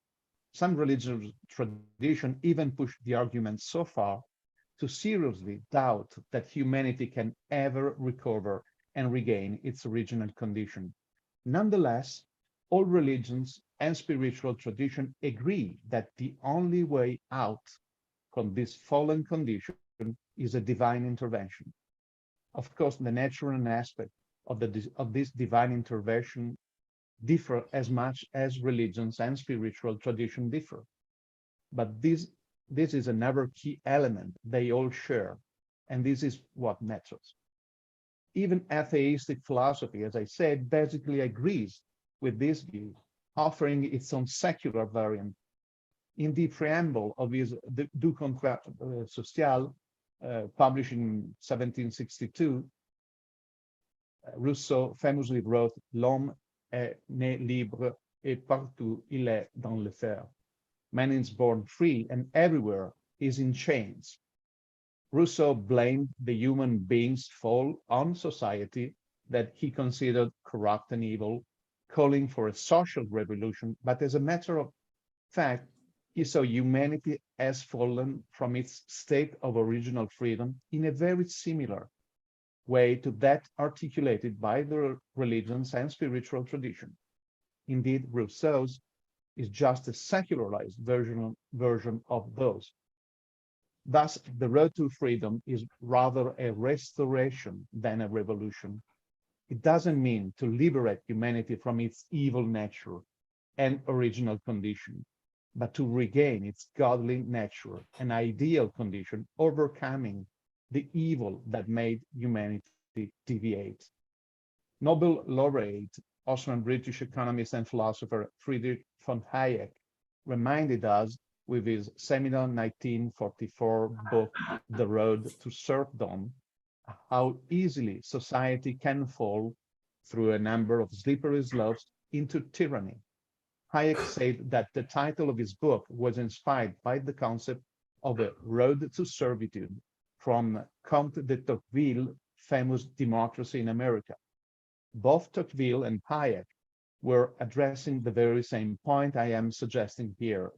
Some religious traditions even push the argument so far to seriously doubt that humanity can ever recover and regain its original condition. Nonetheless, all religions and spiritual traditions agree that the only way out from this fallen condition is a divine intervention. Of course, the nature and aspect of this divine intervention differ as much as religions and spiritual tradition differ. But this is another key element they all share, and this is what matters. Even atheistic philosophy, as I said, basically agrees with this view, offering its own secular variant. In the preamble of his Du Contrat Social, published in 1762, Rousseau famously wrote, "L'homme est né libre et partout il est dans le fer." Man is born free and everywhere is in chains. Rousseau blamed the human being's fall on society that he considered corrupt and evil, calling for a social revolution, but as a matter of fact, he saw humanity as fallen from its state of original freedom in a very similar way to that articulated by the religions and spiritual tradition. Indeed, Rousseau's is just a secularized version of those. Thus, the road to freedom is rather a restoration than a revolution. It doesn't mean to liberate humanity from its evil nature and original condition, but to regain its godly nature, an ideal condition, overcoming the evil that made humanity deviate. Nobel laureate, Austrian-British economist and philosopher Friedrich von Hayek reminded us with his seminal 1944 book, The Road to Serfdom, how easily society can fall through a number of slippery slopes into tyranny. Hayek said that the title of his book was inspired by the concept of a road to servitude from Comte de Tocqueville's famous Democracy in America. Both Tocqueville and Hayek were addressing the very same point I am suggesting here.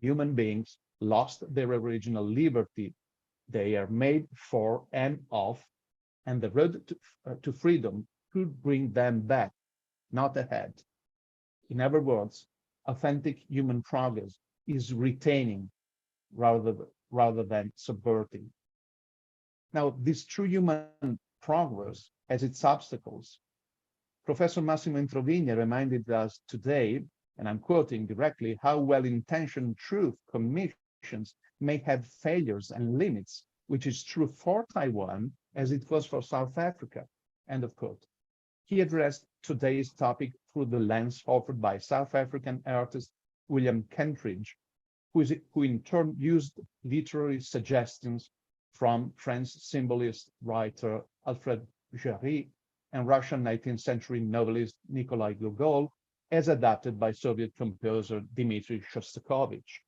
Human beings lost their original liberty. They are made for and of, and the road to freedom could bring them back, not ahead. In other words, authentic human progress is retaining rather than subverting. Now, this true human progress has its obstacles. Professor Massimo Introvigne reminded us today, and I'm quoting directly, how well-intentioned truth commissions may have failures and limits, which is true for Taiwan as it was for South Africa, end of quote. He addressed today's topic through the lens offered by South African artist William Kentridge, who in turn used literary suggestions from French symbolist writer Alfred Jarry and Russian 19th century novelist Nikolai Gogol, as adapted by Soviet composer Dmitry Shostakovich.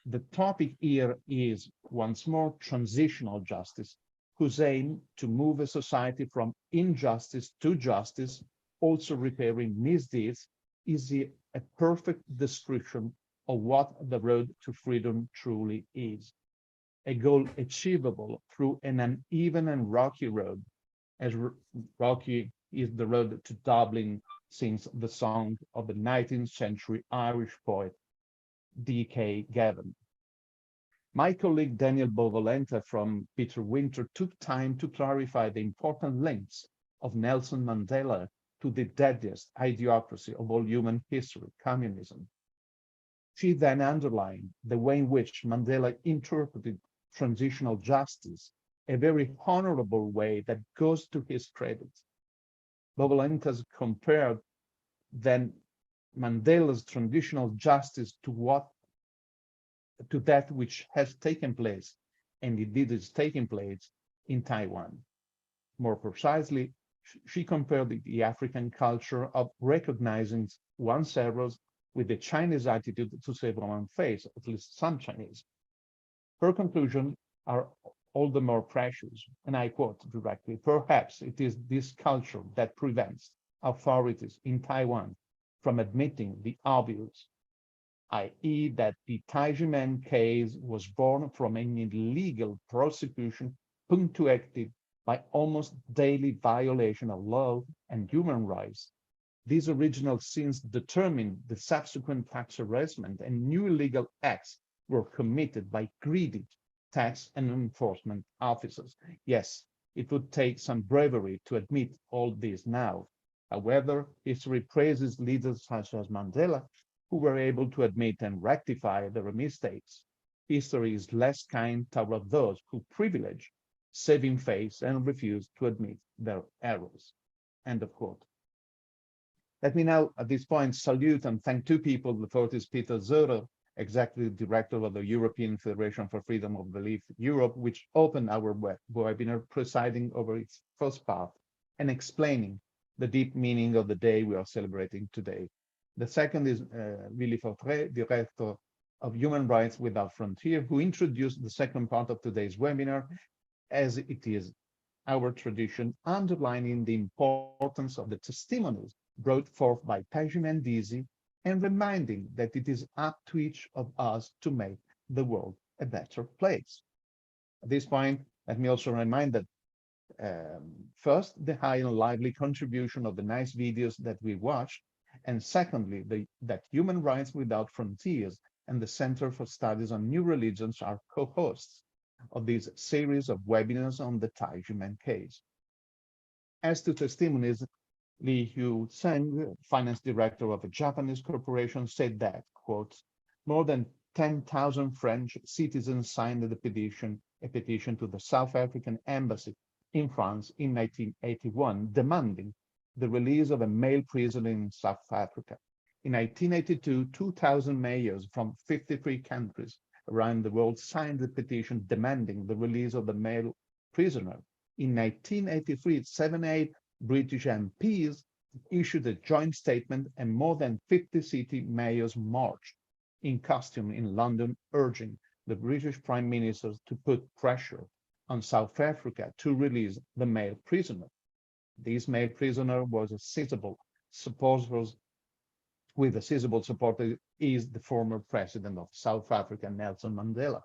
The topic here is, once more, transitional justice, whose aim to move a society from injustice to justice, also repairing misdeeds, is a perfect description of what the road to freedom truly is. A goal achievable through an uneven and rocky road, as rocky is the road to Dublin, sings the song of the 19th century Irish poet D.K. Gavin. My colleague Daniel Bovolenta from Peter Winter took time to clarify the important links of Nelson Mandela to the deadliest idiocracy of all human history, communism. She then underlined the way in which Mandela interpreted transitional justice, a very honorable way that goes to his credit. Bovolenta compared then Mandela's transitional justice to that which has taken place, and indeed is taking place in Taiwan. More precisely, she compared the African culture of recognizing one's errors with the Chinese attitude to save one's face, at least some Chinese. Her conclusions are all the more precious, and I quote directly, "Perhaps it is this culture that prevents authorities in Taiwan from admitting the obvious, i.e. that the Tai Ji Men case was born from an illegal prosecution punctuated by almost daily violation of law and human rights. These original sins determined the subsequent tax harassment, and new illegal acts were committed by greedy tax and enforcement officers. Yes, it would take some bravery to admit all this now. However, history praises leaders such as Mandela, who were able to admit and rectify their mistakes. History is less kind toward those who privilege saving face and refuse to admit their errors." End of quote. Let me now, at this point, salute and thank two people. The first is Peter Zöder, Executive Director of the European Federation for Freedom of Belief Europe, which opened our webinar, presiding over its first part and explaining the deep meaning of the day we are celebrating today. The second is Willy Fautre, Director of Human Rights Without Frontier, who introduced the second part of today's webinar, as it is our tradition, underlining the importance of the testimonies brought forth by Tai Ji Men Dizi, and reminding that it is up to each of us to make the world a better place. At this point, let me also remind that first, the high and lively contribution of the nice videos that we watched, and secondly, that Human Rights Without Frontiers and the Center for Studies on New Religions are co-hosts of this series of webinars on the Tai Ji Men case. As to testimonies, Li-Hui Tseng, finance director of a Japanese corporation, said that, quote, "More than 10,000 French citizens signed a petition to the South African embassy in France in 1981, demanding the release of a male prisoner in South Africa. In 1982, 2,000 mayors from 53 countries around the world signed the petition demanding the release of the male prisoner. In 1983, 78 British MPs issued a joint statement, and more than 50 city mayors marched in costume in London, urging the British Prime Minister to put pressure on South Africa to release the male prisoner. This male prisoner was a sizable supporter, with a sizable supporter is the former president of South Africa, Nelson Mandela.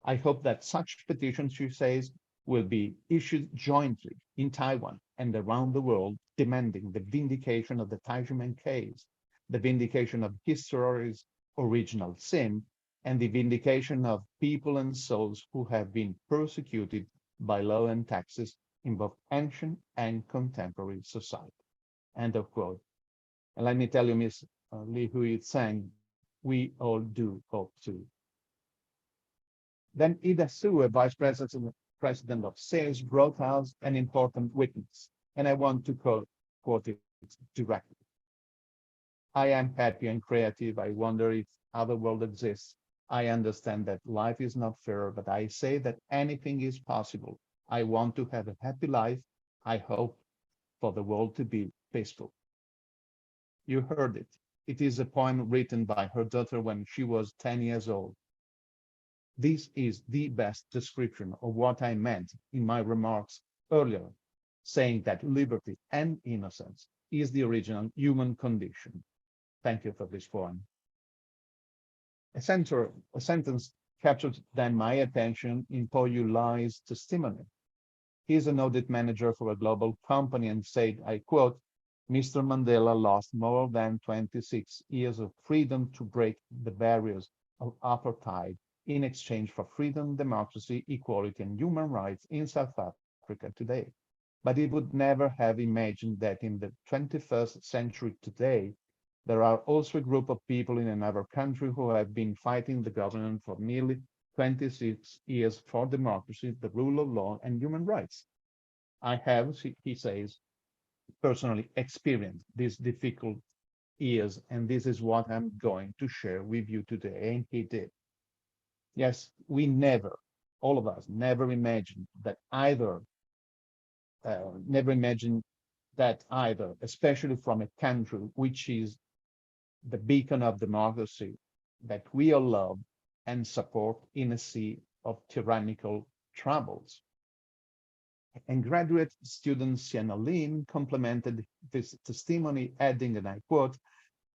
I hope that such petitions," she says, "will be issued jointly in Taiwan and around the world, demanding the vindication of the Tai Ji Men case, the vindication of history's original sin, and the vindication of people and souls who have been persecuted by law and taxes in both ancient and contemporary society." End of quote. And let me tell you, Ms. Li-Hui Tseng, we all do hope too. Then Ida Su, a vice president of sales, brought us an important witness, and I want to quote it directly. "I am happy and creative. I wonder if other world exists. I understand that life is not fair, but I say that anything is possible. I want to have a happy life. I hope for the world to be peaceful." You heard it. It is a poem written by her daughter when she was 10 years old. This is the best description of what I meant in my remarks earlier, saying that liberty and innocence is the original human condition. Thank you for this poem. A sentence captured then my attention in Po Yu Lai's testimony. He's an audit manager for a global company and said, I quote, "Mr. Mandela lost more than 26 years of freedom to break the barriers of apartheid in exchange for freedom, democracy, equality, and human rights in South Africa today. But he would never have imagined that in the 21st century today, There are also a group of people in another country who have been fighting the government for nearly 26 years for democracy, the rule of law, and human rights. I have, he says, personally experienced these difficult years, and this is what I'm going to share with you today. And he did. Yes, we never, all of us, never imagined that either, especially from a country which is the beacon of democracy, that we all love and support in a sea of tyrannical troubles. And graduate student Sienna complemented this testimony, adding, and I quote,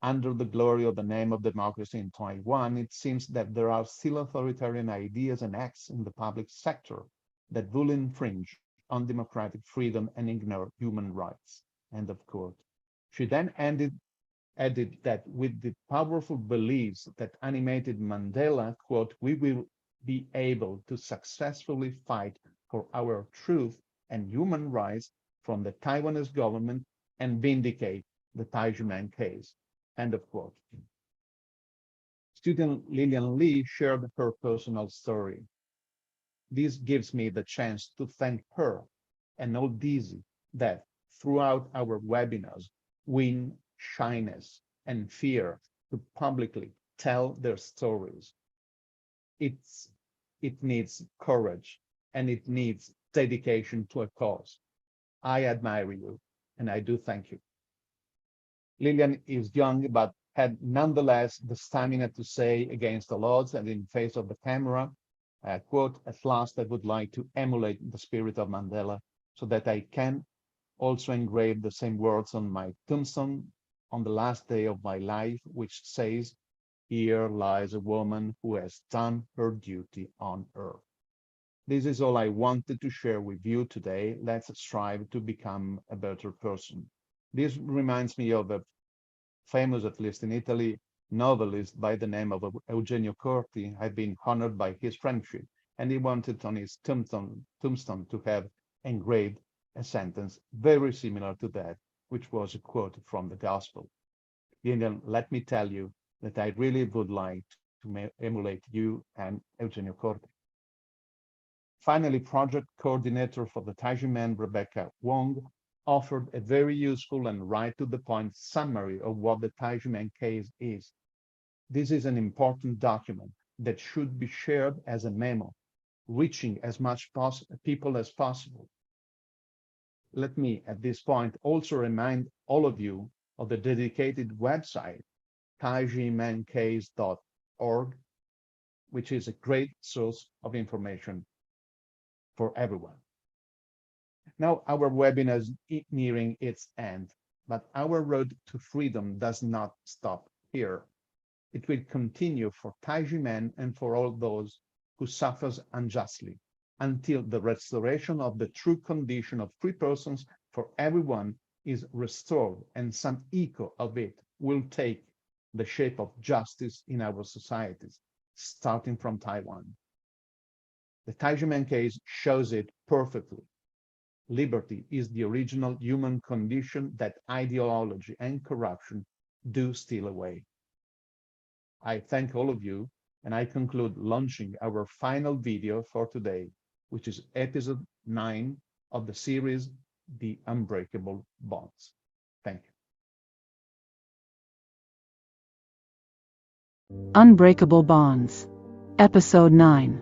"Under the glory of the name of democracy in Taiwan, it seems that there are still authoritarian ideas and acts in the public sector that will infringe on democratic freedom and ignore human rights." End of quote. She then added that with the powerful beliefs that animated Mandela, quote, "we will be able to successfully fight for our truth and human rights from the Taiwanese government and vindicate the Tai Ji Men case." End of quote. Student Lillian Li shared her personal story. This gives me the chance to thank her and all Dizi that throughout our webinars win shyness and fear to publicly tell their stories. It needs courage and it needs dedication to a cause. I admire you and I do thank you. Lillian is young, but had nonetheless the stamina to say against the odds and in face of the camera, quote, "At last I would like to emulate the spirit of Mandela so that I can also engrave the same words on my tombstone on the last day of my life, which says, 'Here lies a woman who has done her duty on earth.'" This is all I wanted to share with you today. Let's strive to become a better person. This reminds me of a famous, at least in Italy, novelist by the name of Eugenio Corti. I've been honored by his friendship, and he wanted on his tombstone to have engraved a sentence very similar to that, which was a quote from the gospel. Lillian, let me tell you that I really would like to emulate you and Eugenio Corti. Finally, project coordinator for the Tai Ji Men, Rebecca Wang, offered a very useful and right-to-the-point summary of what the Tai Ji Men case is. This is an important document that should be shared as a memo, reaching as much people as possible. Let me, at this point, also remind all of you of the dedicated website, taijimencase.org, which is a great source of information for everyone. Now, our webinar is nearing its end, but our road to freedom does not stop here. It will continue for Tai Ji Men and for all those who suffer unjustly, until the restoration of the true condition of free persons for everyone is restored, and some echo of it will take the shape of justice in our societies, starting from Taiwan. The Tai Ji Men case shows it perfectly. Liberty is the original human condition that ideology and corruption do steal away. I thank all of you, and I conclude launching our final video for today, which is episode 9 of the series, The Unbreakable Bonds. Thank you. Unbreakable Bonds, Episode 9.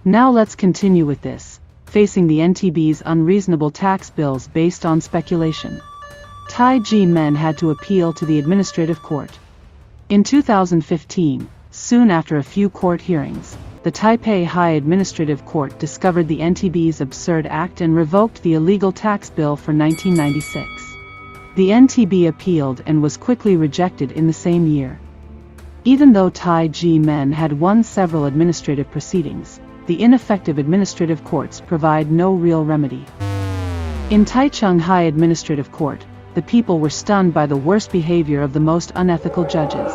Now let's continue with this, facing the NTB's unreasonable tax bills based on speculation. Tai Ji Men had to appeal to the administrative court. In 2015, soon after a few court hearings, the Taipei High Administrative Court discovered the NTB's absurd act and revoked the illegal tax bill for 1996. The NTB appealed and was quickly rejected in the same year. Even though Tai Ji Men had won several administrative proceedings, the ineffective administrative courts provide no real remedy. In Taichung High Administrative Court, the people were stunned by the worst behavior of the most unethical judges.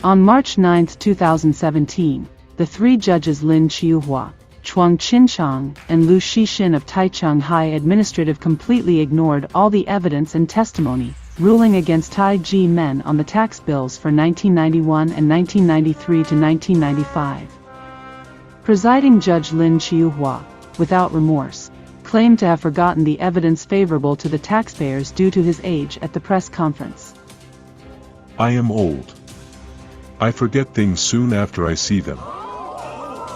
On March 9, 2017, the three judges Lin Chiuhua, Chuang Qinchang, and Lu Shixin of Taichung High Administrative completely ignored all the evidence and testimony, ruling against Tai Ji Men on the tax bills for 1991 and 1993 to 1995. Presiding Judge Lin Chiuhua, without remorse, claimed to have forgotten the evidence favorable to the taxpayers due to his age at the press conference. I am old. I forget things soon after I see them.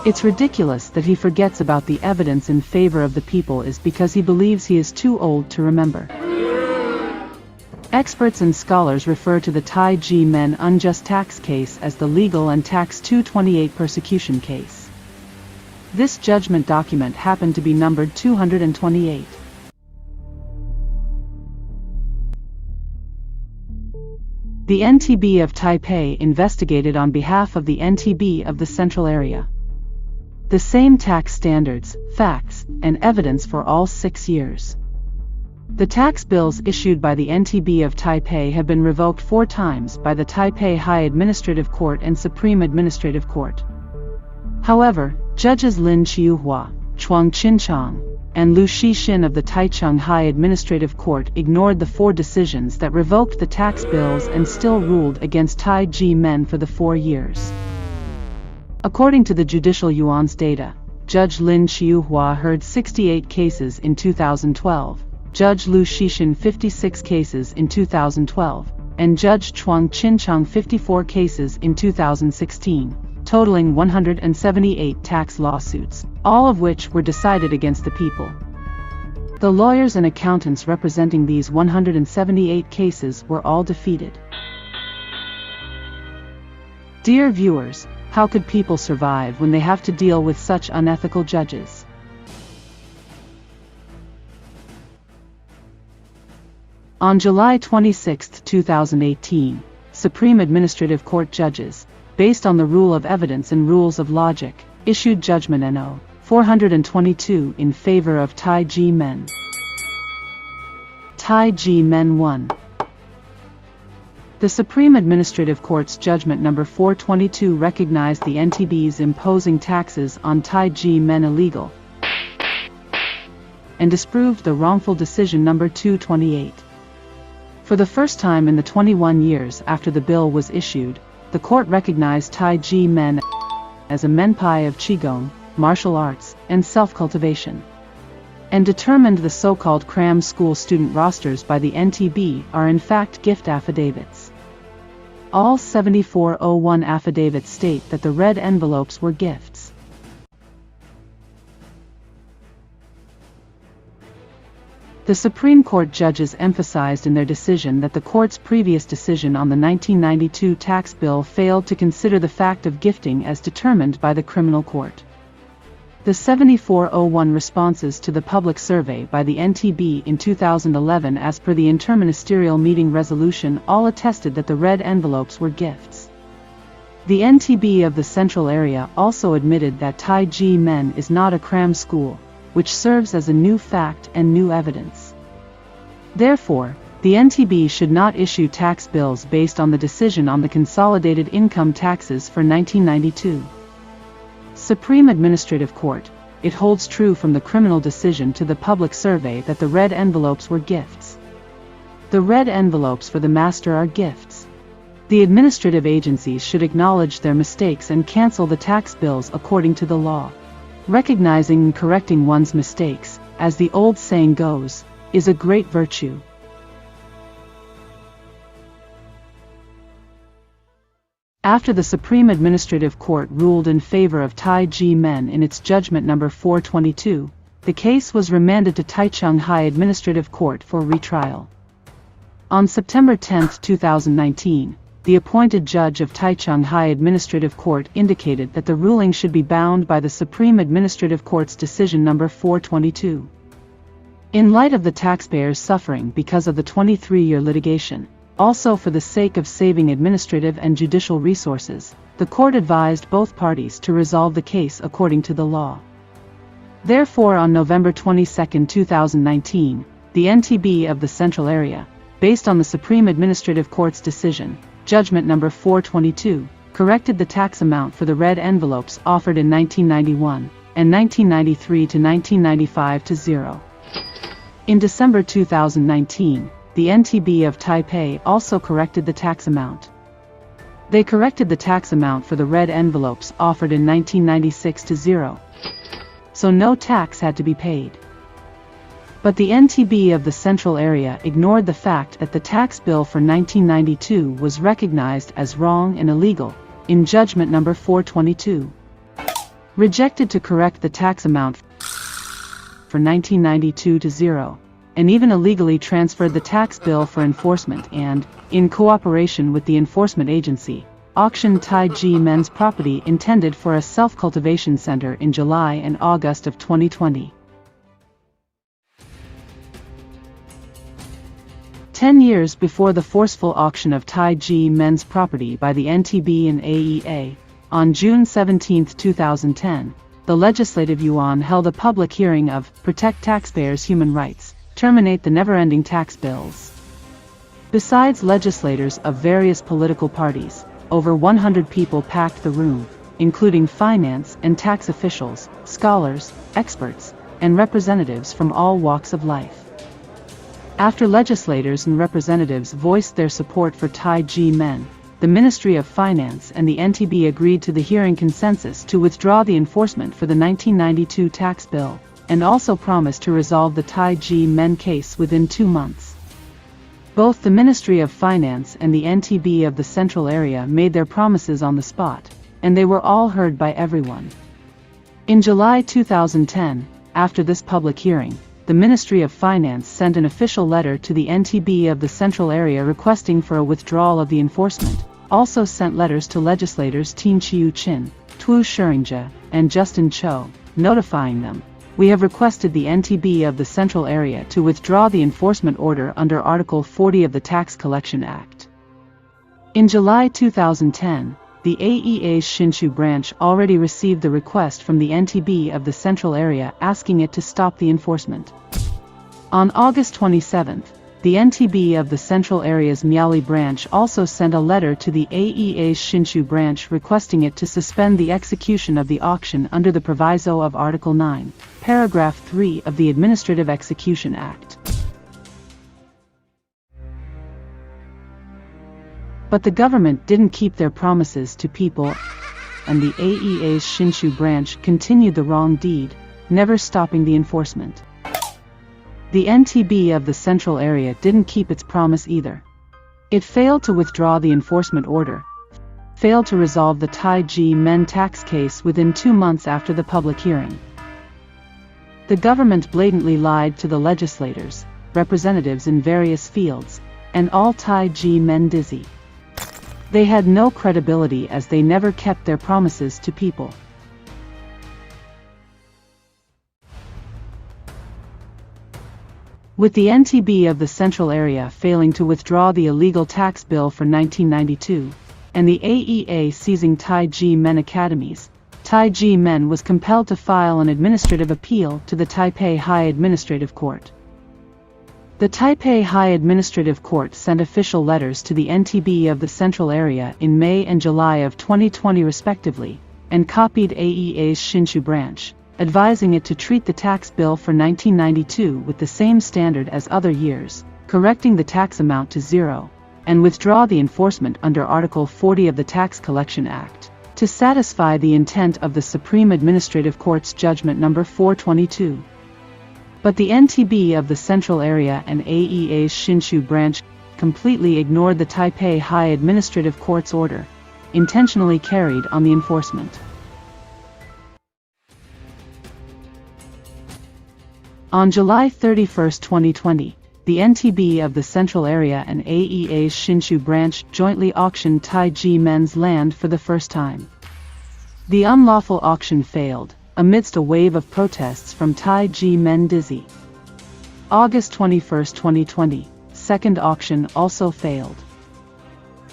It's ridiculous that he forgets about the evidence in favor of the people is because he believes he is too old to remember. Experts and scholars refer to the Tai Ji Men unjust tax case as the Legal and Tax 228 persecution case. This judgment document happened to be numbered 228. The NTB of Taipei investigated on behalf of the NTB of the Central Area. The same tax standards, facts, and evidence for all 6 years. The tax bills issued by the NTB of Taipei have been revoked 4 times by the Taipei High Administrative Court and Supreme Administrative Court. However, Judges Lin Chiuhua, Chuang Qinchang, and Lu Shixin of the Taichung High Administrative Court ignored the 4 decisions that revoked the tax bills and still ruled against Tai Ji Men for the 4 years. According to the Judicial Yuan's data, Judge Lin Chiuhua heard 68 cases in 2012, Judge Lu Shixin 56 cases in 2012, and Judge Chuang Qinchang 54 cases in 2016, totaling 178 tax lawsuits, all of which were decided against the people. The lawyers and accountants representing these 178 cases were all defeated. Dear viewers, how could people survive when they have to deal with such unethical judges? On July 26, 2018, Supreme Administrative Court judges, based on the rule of evidence and rules of logic, issued judgment No. 422 in favor of Tai Ji Men. Tai Ji Men 1. The Supreme Administrative Court's judgment No. 422 recognized the NTB's imposing taxes on Tai Ji Men illegal and disproved the wrongful decision No. 228. For the first time in the 21 years after the bill was issued, the court recognized Tai Ji Men as a menpai of Qigong, martial arts, and self-cultivation, and determined the so-called cram school student rosters by the NTB are in fact gift affidavits. All 7401 affidavits state that the red envelopes were gifts. The Supreme Court judges emphasized in their decision that the court's previous decision on the 1992 tax bill failed to consider the fact of gifting as determined by the criminal court. The 7401 responses to the public survey by the NTB in 2011 as per the interministerial meeting resolution all attested that the red envelopes were gifts. The NTB of the Central Area also admitted that Tai Ji Men is not a cram school, which serves as a new fact and new evidence. Therefore, the NTB should not issue tax bills based on the decision on the consolidated income taxes for 1992. Supreme Administrative Court, it holds true from the criminal decision to the public survey that the red envelopes were gifts. The red envelopes for the master are gifts. The administrative agencies should acknowledge their mistakes and cancel the tax bills according to the law. Recognizing and correcting one's mistakes, as the old saying goes, is a great virtue. After the Supreme Administrative Court ruled in favor of Tai Ji Men in its judgment No. 422, the case was remanded to Taichung High Administrative Court for retrial. On September 10, 2019, the appointed judge of Taichung High Administrative Court indicated that the ruling should be bound by the Supreme Administrative Court's decision No. 422. In light of the taxpayers suffering because of the 23-year litigation, also for the sake of saving administrative and judicial resources, the court advised both parties to resolve the case according to the law. Therefore, on November 22, 2019, the NTB of the Central Area, based on the Supreme Administrative Court's decision, Judgment No. 422, corrected the tax amount for the red envelopes offered in 1991, and 1993 to 1995 to 0. In December 2019, the NTB of Taipei also corrected the tax amount. They corrected the tax amount for the red envelopes offered in 1996 to 0. So no tax had to be paid. But the NTB of the central area ignored the fact that the tax bill for 1992 was recognized as wrong and illegal in Judgment Number 422. Rejected to correct the tax amount for 1992 to 0, and even illegally transferred the tax bill for enforcement and, in cooperation with the enforcement agency, auctioned Tai Ji Men's property intended for a self-cultivation center in July and August of 2020. 10 years before the forceful auction of Tai Ji Men's property by the NTB and AEA, on June 17, 2010, the Legislative Yuan held a public hearing of Protect Taxpayers' Human Rights, Terminate the Never-Ending Tax Bills. Besides legislators of various political parties, over 100 people packed the room, including finance and tax officials, scholars, experts, and representatives from all walks of life. After legislators and representatives voiced their support for Tai Ji Men, the Ministry of Finance and the NTB agreed to the hearing consensus to withdraw the enforcement for the 1992 tax bill, and also promised to resolve the Tai Ji Men case within 2 months. Both the Ministry of Finance and the NTB of the central area made their promises on the spot, and they were all heard by everyone. In July 2010, after this public hearing, the Ministry of Finance sent an official letter to the NTB of the central area requesting for a withdrawal of the enforcement, also sent letters to legislators Tin Chiu Chin, Tu Shirinja, and Justin Cho, notifying them, "We have requested the NTB of the central area to withdraw the enforcement order under Article 40 of the Tax Collection Act." In July 2010, the AEA's Hsinchu branch already received the request from the NTB of the central area asking it to stop the enforcement. On August 27, the NTB of the central area's Miaoli branch also sent a letter to the AEA's Hsinchu branch requesting it to suspend the execution of the auction under the proviso of Article 9, Paragraph 3 of the Administrative Execution Act. But the government didn't keep their promises to people, and the AEA's Hsinchu branch continued the wrong deed, never stopping the enforcement. The NTB of the central area didn't keep its promise either. It failed to withdraw the enforcement order, failed to resolve the Tai Ji Men tax case within 2 months after the public hearing. The government blatantly lied to the legislators, representatives in various fields, and all Tai Ji Men Dizi. They had no credibility as they never kept their promises to people. With the NTB of the central area failing to withdraw the illegal tax bill for 1992, and the AEA seizing Tai Ji Men academies, Tai Ji Men was compelled to file an administrative appeal to the Taipei High Administrative Court. The Taipei High Administrative Court sent official letters to the NTB of the central area in May and July of 2020 respectively, and copied AEA's Hsinchu branch, advising it to treat the tax bill for 1992 with the same standard as other years, correcting the tax amount to 0, and withdraw the enforcement under Article 40 of the Tax Collection Act, to satisfy the intent of the Supreme Administrative Court's Judgment Number 422. But the NTB of the central area and AEA's Hsinchu branch completely ignored the Taipei High Administrative Court's order, intentionally carried on the enforcement. On July 31, 2020, the NTB of the central area and AEA's Hsinchu branch jointly auctioned Tai Ji Men's land for the first time. The unlawful auction failed, amidst a wave of protests from Tai Ji Men Dizi. August 21, 2020, second auction also failed.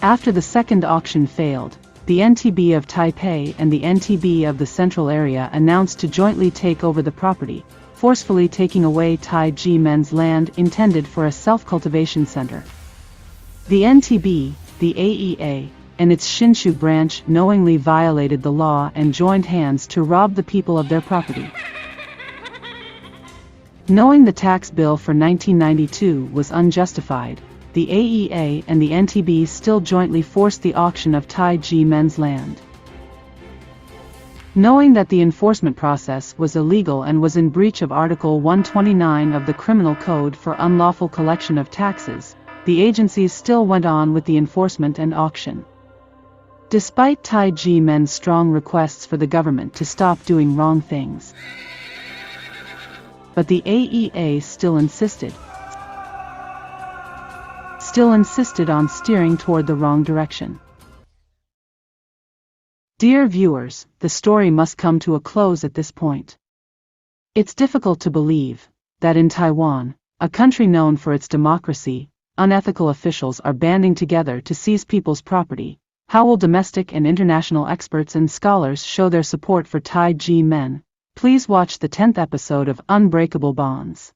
After the second auction failed, the NTB of Taipei and the NTB of the central area announced to jointly take over the property, forcefully taking away Tai Ji Men's land intended for a self-cultivation center. The NTB, the AEA, and its Hsinchu branch knowingly violated the law and joined hands to rob the people of their property. Knowing the tax bill for 1992 was unjustified, the AEA and the NTB still jointly forced the auction of Tai Ji Men's land. Knowing that the enforcement process was illegal and was in breach of Article 129 of the Criminal Code for unlawful collection of taxes, the agencies still went on with the enforcement and auction. Despite Tai Ji Men's strong requests for the government to stop doing wrong things, but the AEA still insisted on steering toward the wrong direction. Dear viewers, the story must come to a close at this point. It's difficult to believe that in Taiwan, a country known for its democracy, unethical officials are banding together to seize people's property. How will domestic and international experts and scholars show their support for Tai Ji Men? Please watch the 10th episode of Unbreakable Bonds.